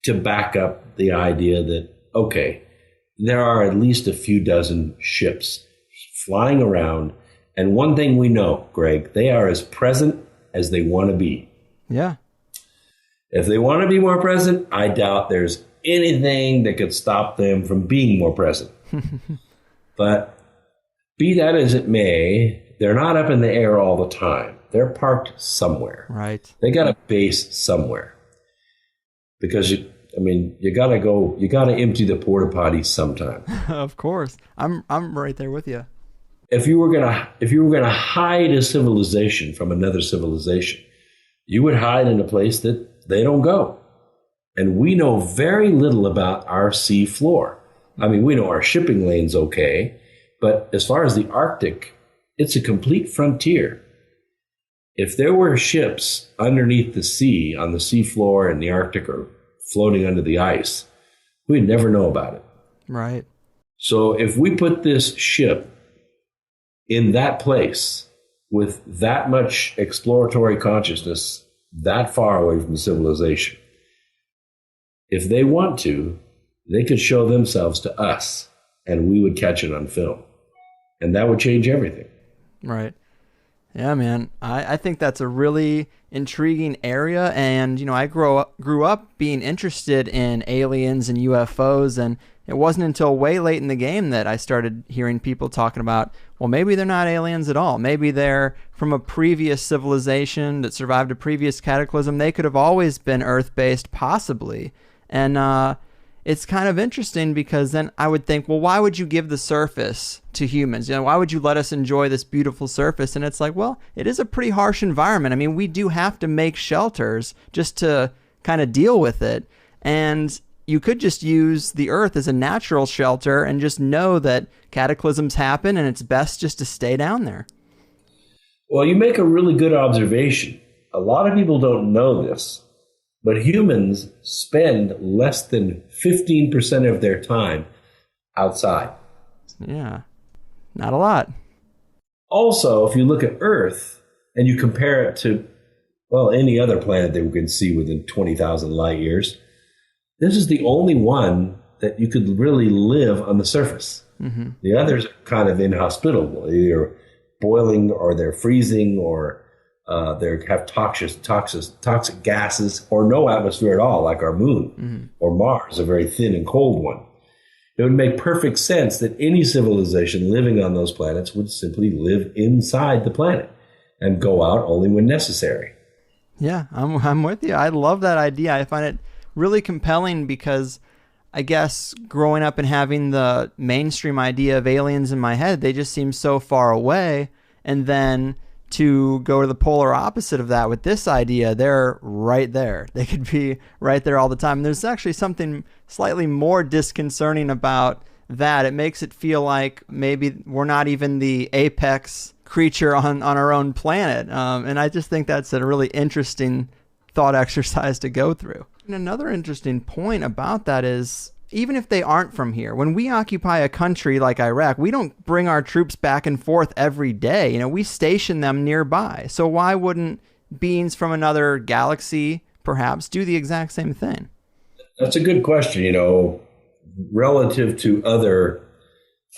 to back up the idea that, okay, there are at least a few dozen ships flying around. And one thing we know, Greg, they are as present as they want to be. Yeah. If they want to be more present, I doubt there's anything that could stop them from being more present. But be that as it may, they're not up in the air all the time. They're parked somewhere. Right. They got a base somewhere. Because you gotta empty the porta potty sometime. Of course. I'm right there with you. If you were gonna hide a civilization from another civilization, you would hide in a place that they don't go. And we know very little about our sea floor. I mean, we know our shipping lane's okay, but as far as the Arctic, it's a complete frontier. If there were ships underneath the sea, on the seafloor in the Arctic, or floating under the ice, we'd never know about it. Right. So if we put this ship in that place with that much exploratory consciousness, that far away from civilization, if they want to, they could show themselves to us and we would catch it on film. And that would change everything. Right. Yeah, man. I think that's a really intriguing area. And, I grew up being interested in aliens and UFOs. And it wasn't until way late in the game that I started hearing people talking about, well, maybe they're not aliens at all. Maybe they're from a previous civilization that survived a previous cataclysm. They could have always been Earth-based, possibly. And it's kind of interesting because then I would think, well, why would you give the surface to humans? Why would you let us enjoy this beautiful surface? And it's like, well, it is a pretty harsh environment. I mean, we do have to make shelters just to kind of deal with it. And you could just use the Earth as a natural shelter and just know that cataclysms happen and it's best just to stay down there. Well, you make a really good observation. a lot of people don't know this, but humans spend less than 15% of their time outside. Yeah, not a lot. Also, if you look at Earth and you compare it to, well, any other planet that we can see within 20,000 light years, this is the only one that you could really live on the surface. Mm-hmm. The others are kind of inhospitable. They're boiling or they're freezing or they have toxic gases or no atmosphere at all, like our moon or Mars, a very thin and cold one. It would make perfect sense that any civilization living on those planets would simply live inside the planet and go out only when necessary. Yeah, I'm with you. I love that idea. I find it really compelling because I guess growing up and having the mainstream idea of aliens in my head, they just seem so far away. And then to go to the polar opposite of that with this idea, they're right there. They could be right there all the time. And there's actually something slightly more disconcerting about that. It makes it feel like maybe we're not even the apex creature on our own planet. And I just think that's a really interesting thought exercise to go through. And another interesting point about that is, even if they aren't from here, when we occupy a country like Iraq, we don't bring our troops back and forth every day. You know, we station them nearby. So why wouldn't beings from another galaxy perhaps do the exact same thing? That's a good question. You know, relative to other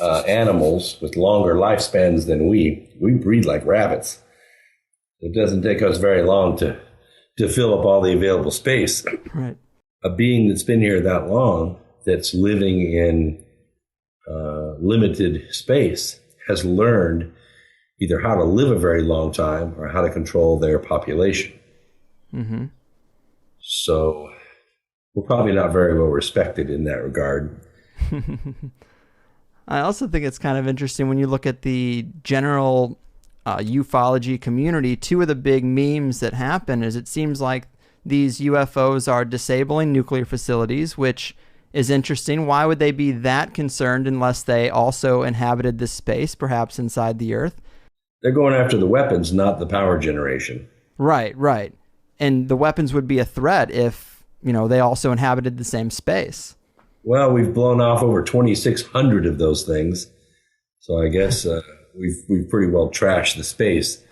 animals with longer lifespans than we breed like rabbits. It doesn't take us very long to fill up all the available space. Right. A being that's been here that long, that's living in limited space, has learned either how to live a very long time or how to control their population. Mm-hmm. So we're probably not very well respected in that regard. I also think it's kind of interesting when you look at the general ufology community. Two of the big memes that happen is it seems like these UFOs are disabling nuclear facilities, which is interesting. Why would they be that concerned unless they also inhabited this space, perhaps inside the Earth? They're going after the weapons, not the power generation. Right. And the weapons would be a threat if, you know, they also inhabited the same space. Well, we've blown off over 2,600 of those things, so I guess we've pretty well trashed the space.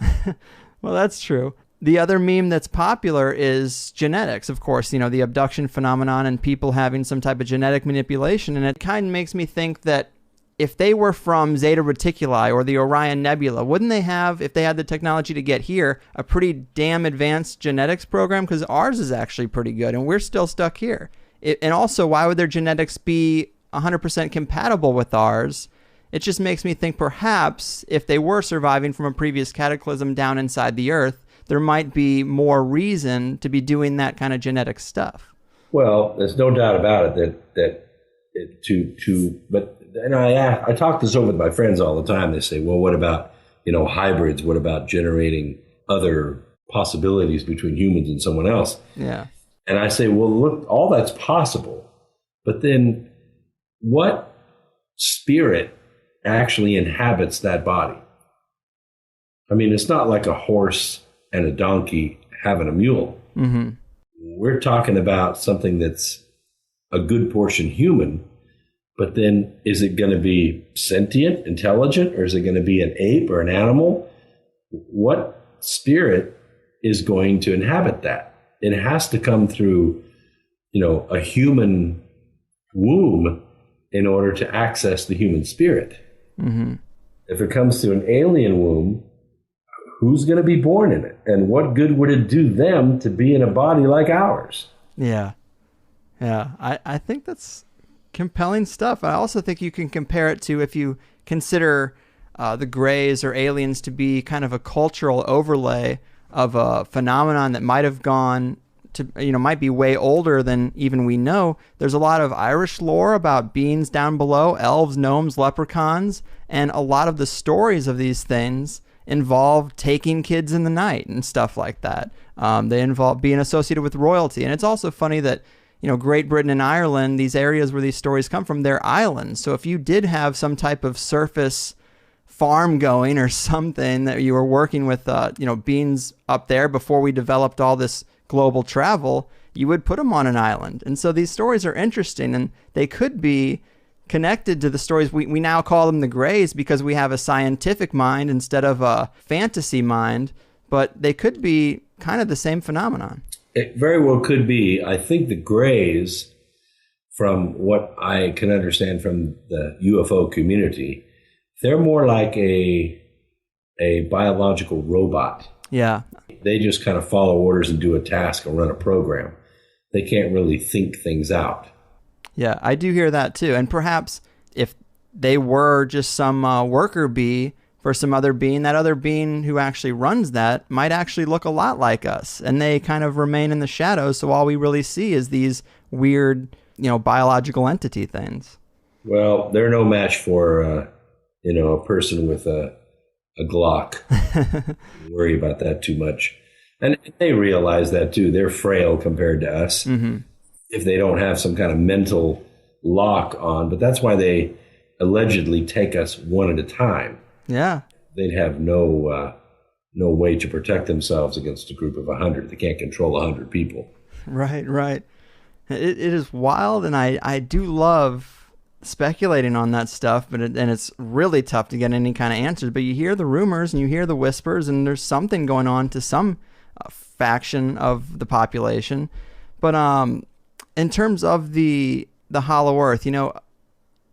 Well, that's true. The other meme that's popular is genetics, of course, you know, the abduction phenomenon and people having some type of genetic manipulation. And it kind of makes me think that if they were from Zeta Reticuli or the Orion Nebula, wouldn't they have, if they had the technology to get here, a pretty damn advanced genetics program? Because ours is actually pretty good and we're still stuck here. And also, why would their genetics be 100% compatible with ours? It just makes me think perhaps if they were surviving from a previous cataclysm down inside the Earth, there might be more reason to be doing that kind of genetic stuff. Well, there's no doubt about it but I talk this over with my friends all the time. They say, well, what about, you know, hybrids? What about generating other possibilities between humans and someone else? Yeah. And I say, well, look, all that's possible, but then what spirit actually inhabits that body? I mean, it's not like a horse and a donkey having a mule. Mm-hmm. We're talking about something that's a good portion human, but then is it going to be sentient, intelligent, or is it going to be an ape or an animal? What spirit is going to inhabit that? It has to come through, you know, a human womb in order to access the human spirit. Mm-hmm. If it comes through an alien womb, who's going to be born in it? And what good would it do them to be in a body like ours? Yeah. I think that's compelling stuff. I also think you can compare it to, if you consider the Greys or aliens to be kind of a cultural overlay of a phenomenon that might have gone to, you know, might be way older than even we know. There's a lot of Irish lore about beings down below, elves, gnomes, leprechauns, and a lot of the stories of these things involve taking kids in the night and stuff like that. They involve being associated with royalty. And it's also funny that, you know, Great Britain and Ireland, these areas where these stories come from, they're islands. So if you did have some type of surface farm going or something, that you were working with, beings up there before we developed all this global travel, you would put them on an island. And so these stories are interesting, and they could be connected to the stories. We now call them the Greys because we have a scientific mind instead of a fantasy mind, but they could be kind of the same phenomenon. It very well could be. I think the Greys, from what I can understand from the UFO community, they're more like a biological robot. Yeah. They just kind of follow orders and do a task and run a program. They can't really think things out. Yeah, I do hear that too. And perhaps if they were just some worker bee for some other being, that other being who actually runs that might actually look a lot like us. And they kind of remain in the shadows. So all we really see is these weird, biological entity things. Well, they're no match for, a person with a Glock. Worry about that too much. And they realize that too. They're frail compared to us. Mm-hmm. If they don't have some kind of mental lock on. But that's why they allegedly take us one at a time. Yeah. They'd have no way to protect themselves against a group of 100. They can't control 100 people. Right. It is wild, and I do love speculating on that stuff, but it's really tough to get any kind of answers. But you hear the rumors and you hear the whispers, and there's something going on to some faction of the population. But in terms of the hollow earth,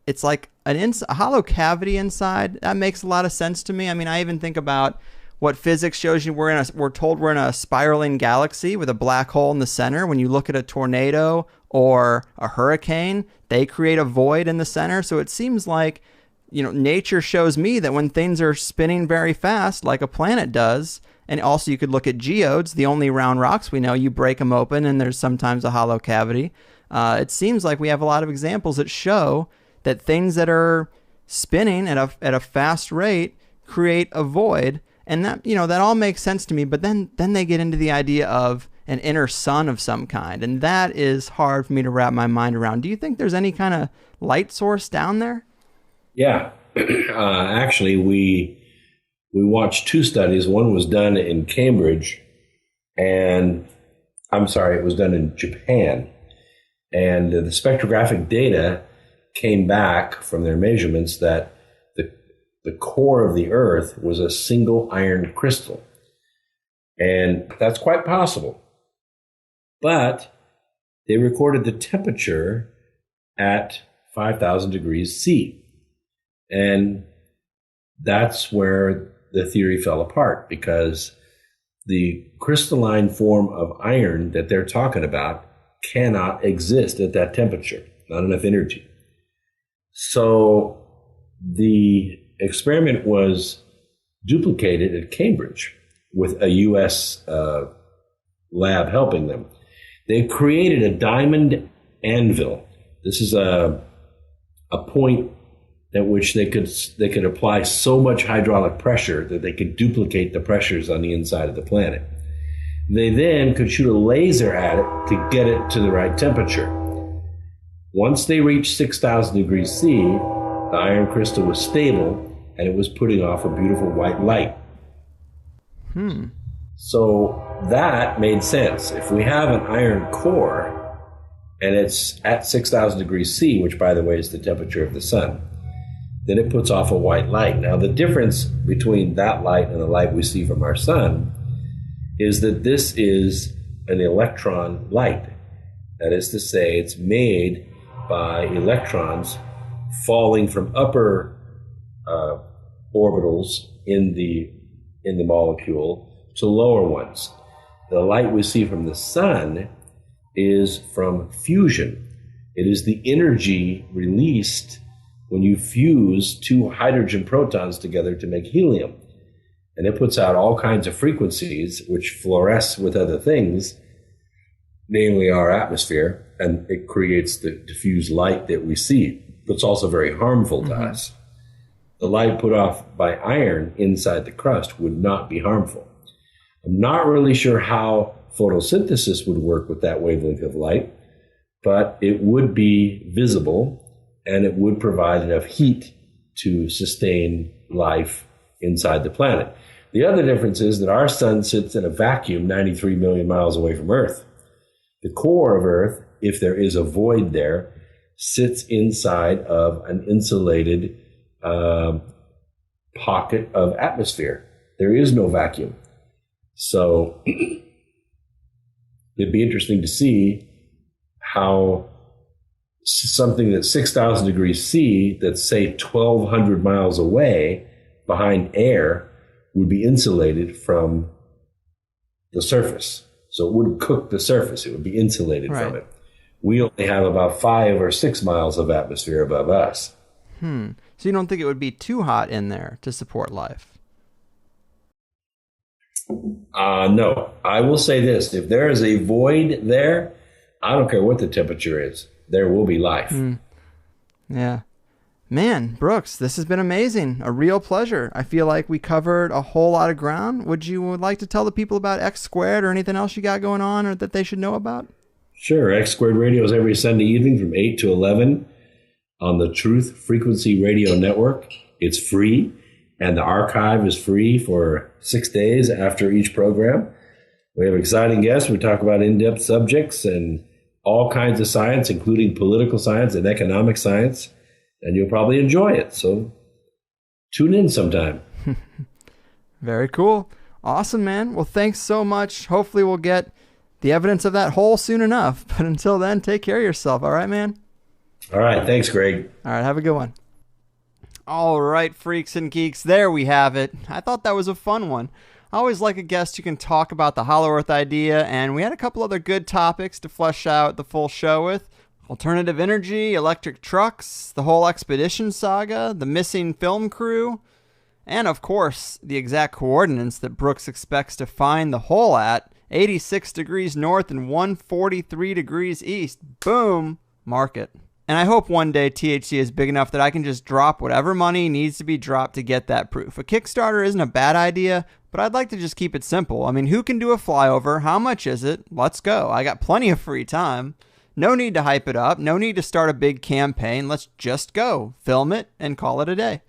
it's like a hollow cavity inside. That makes a lot of sense to me. I mean, I even think about what physics shows you. We're told we're in a spiraling galaxy with a black hole in the center. When you look at a tornado or a hurricane, they create a void in the center. So it seems like, nature shows me that when things are spinning very fast, like a planet does, and also you could look at geodes, the only round rocks we know, you break them open and there's sometimes a hollow cavity. It seems like we have a lot of examples that show that things that are spinning at a fast rate create a void. And that, that all makes sense to me. But then they get into the idea of an inner sun of some kind. And that is hard for me to wrap my mind around. Do you think there's any kind of light source down there? Yeah. Actually, we watched two studies. One was done in Cambridge, it was done in Japan. And the spectrographic data came back from their measurements that the core of the Earth was a single iron crystal. And that's quite possible. But they recorded the temperature at 5,000 degrees C. And that's where the theory fell apart, because the crystalline form of iron that they're talking about cannot exist at that temperature, not enough energy. So the experiment was duplicated at Cambridge with a U.S. lab helping them. They created a diamond anvil. This is a point at which they could apply so much hydraulic pressure that they could duplicate the pressures on the inside of the planet. They then could shoot a laser at it to get it to the right temperature. Once they reached 6,000 degrees C, the iron crystal was stable and it was putting off a beautiful white light. So that made sense. If we have an iron core and it's at 6,000 degrees C, which by the way is the temperature of the sun, then it puts off a white light. Now the difference between that light and the light we see from our sun is that this is an electron light. That is to say, it's made by electrons falling from upper orbitals in the molecule to lower ones. The light we see from the sun is from fusion. It is the energy released when you fuse two hydrogen protons together to make helium. And it puts out all kinds of frequencies which fluoresce with other things, namely our atmosphere, and it creates the diffuse light that we see. But it's also very harmful to us. The light put off by iron inside the crust would not be harmful. I'm not really sure how photosynthesis would work with that wavelength of light, but it would be visible and it would provide enough heat to sustain life inside the planet. The other difference is that our sun sits in a vacuum 93 million miles away from Earth. The core of Earth, if there is a void there, sits inside of an insulated pocket of atmosphere. There is no vacuum. So it'd be interesting to see how something that's 6,000 degrees C, that's say 1,200 miles away behind air, would be insulated from the surface. So it wouldn't cook the surface. It would be insulated from it. We only have about 5 or 6 miles of atmosphere above us. So you don't think it would be too hot in there to support life? No. I will say this. If there is a void there, I don't care what the temperature is, there will be life. Yeah. Man, Brooks, this has been amazing. A real pleasure. I feel like we covered a whole lot of ground. Would you like to tell the people about X Squared or anything else you got going on or that they should know about? Sure. X Squared Radio is every Sunday evening from 8 to 11 on the Truth Frequency Radio Network. It's free, and the archive is free for 6 days after each program. We have exciting guests. We talk about in-depth subjects and all kinds of science, including political science and economic science. And you'll probably enjoy it. So tune in sometime. Very cool. Awesome, man. Well, thanks so much. Hopefully we'll get the evidence of that hole soon enough. But until then, take care of yourself. All right, man? All right. Thanks, Greg. All right. Have a good one. All right, freaks and geeks. There we have it. I thought that was a fun one. I always like a guest who can talk about the Hollow Earth idea. And we had a couple other good topics to flesh out the full show with. Alternative energy, electric trucks, the whole expedition saga, the missing film crew, and of course, the exact coordinates that Brooks expects to find the hole at, 86 degrees north and 143 degrees east. Boom! Mark it. And I hope one day THC is big enough that I can just drop whatever money needs to be dropped to get that proof. A Kickstarter isn't a bad idea, but I'd like to just keep it simple. I mean, who can do a flyover? How much is it? Let's go. I got plenty of free time. No need to hype it up. No need to start a big campaign. Let's just go, film it, and call it a day.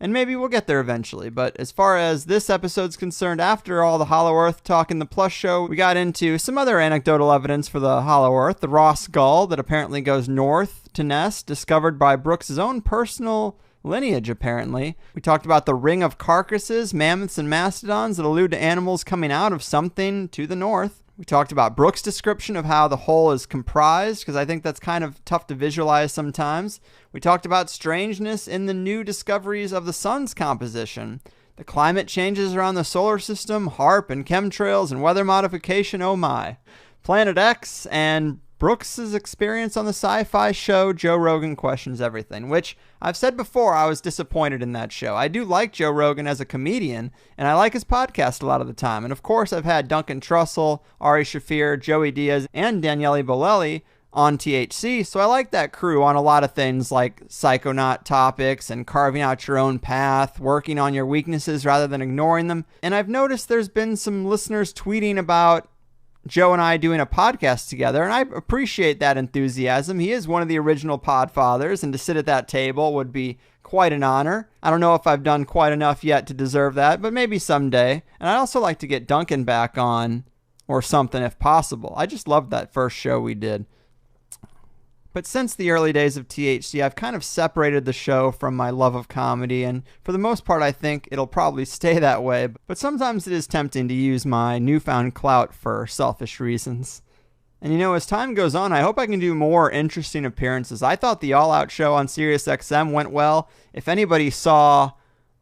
And maybe we'll get there eventually. But as far as this episode's concerned, after all the Hollow Earth talk in the Plus show, we got into some other anecdotal evidence for the Hollow Earth. The Ross Gull that apparently goes north to nest, discovered by Brooks' own personal lineage, apparently. We talked about the ring of carcasses, mammoths and mastodons that allude to animals coming out of something to the north. We talked about Brooks' description of how the hole is comprised, because I think that's kind of tough to visualize sometimes. We talked about strangeness in the new discoveries of the sun's composition, the climate changes around the solar system, HARP and chemtrails and weather modification, oh my. Planet X and Brooks' experience on the sci-fi show Joe Rogan Questions Everything, which I've said before I was disappointed in that show. I do like Joe Rogan as a comedian, and I like his podcast a lot of the time. And of course, I've had Duncan Trussell, Ari Shaffir, Joey Diaz, and Daniele Bolelli on THC, so I like that crew on a lot of things like psychonaut topics and carving out your own path, working on your weaknesses rather than ignoring them. And I've noticed there's been some listeners tweeting about Joe and I doing a podcast together, and I appreciate that enthusiasm. He is one of the original Podfathers, and to sit at that table would be quite an honor. I don't know if I've done quite enough yet to deserve that, but maybe someday. And I'd also like to get Duncan back on or something if possible. I just loved that first show we did. But since the early days of THC, I've kind of separated the show from my love of comedy, and for the most part, I think it'll probably stay that way. But sometimes it is tempting to use my newfound clout for selfish reasons. And you know, as time goes on, I hope I can do more interesting appearances. I thought the All Out show on SiriusXM went well. If anybody saw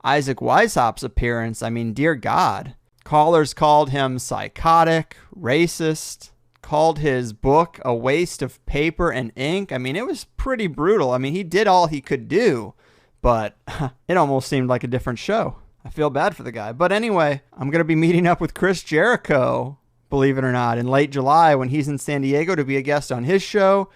Isaac Weishaupt's appearance, I mean, dear God. Callers called him psychotic, racist, called his book a waste of paper and ink. I mean, it was pretty brutal. I mean, he did all he could do, but it almost seemed like a different show. I feel bad for the guy. But anyway, I'm going to be meeting up with Chris Jericho, believe it or not, in late July when he's in San Diego to be a guest on his show.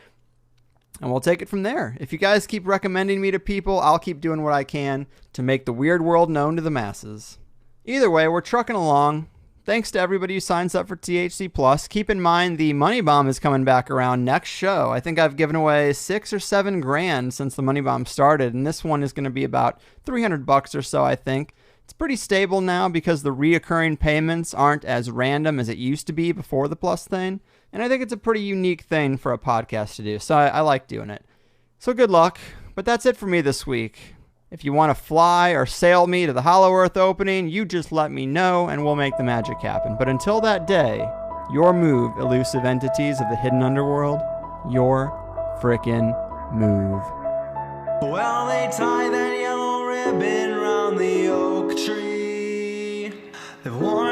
And we'll take it from there. If you guys keep recommending me to people, I'll keep doing what I can to make the weird world known to the masses. Either way, we're trucking along. Thanks to everybody who signs up for THC Plus. Keep in mind the Money Bomb is coming back around next show. I think I've given away $6 or $7 grand since the Money Bomb started, and this one is going to be about $300 or so, I think. It's pretty stable now because the reoccurring payments aren't as random as it used to be before the Plus thing, and I think it's a pretty unique thing for a podcast to do, so I like doing it. So good luck, but that's it for me this week. If you want to fly or sail me to the Hollow Earth opening, you just let me know and we'll make the magic happen. But until that day, your move, elusive entities of the hidden underworld, your frickin' move. Well, they tie that yellow ribbon round the oak tree. They've worn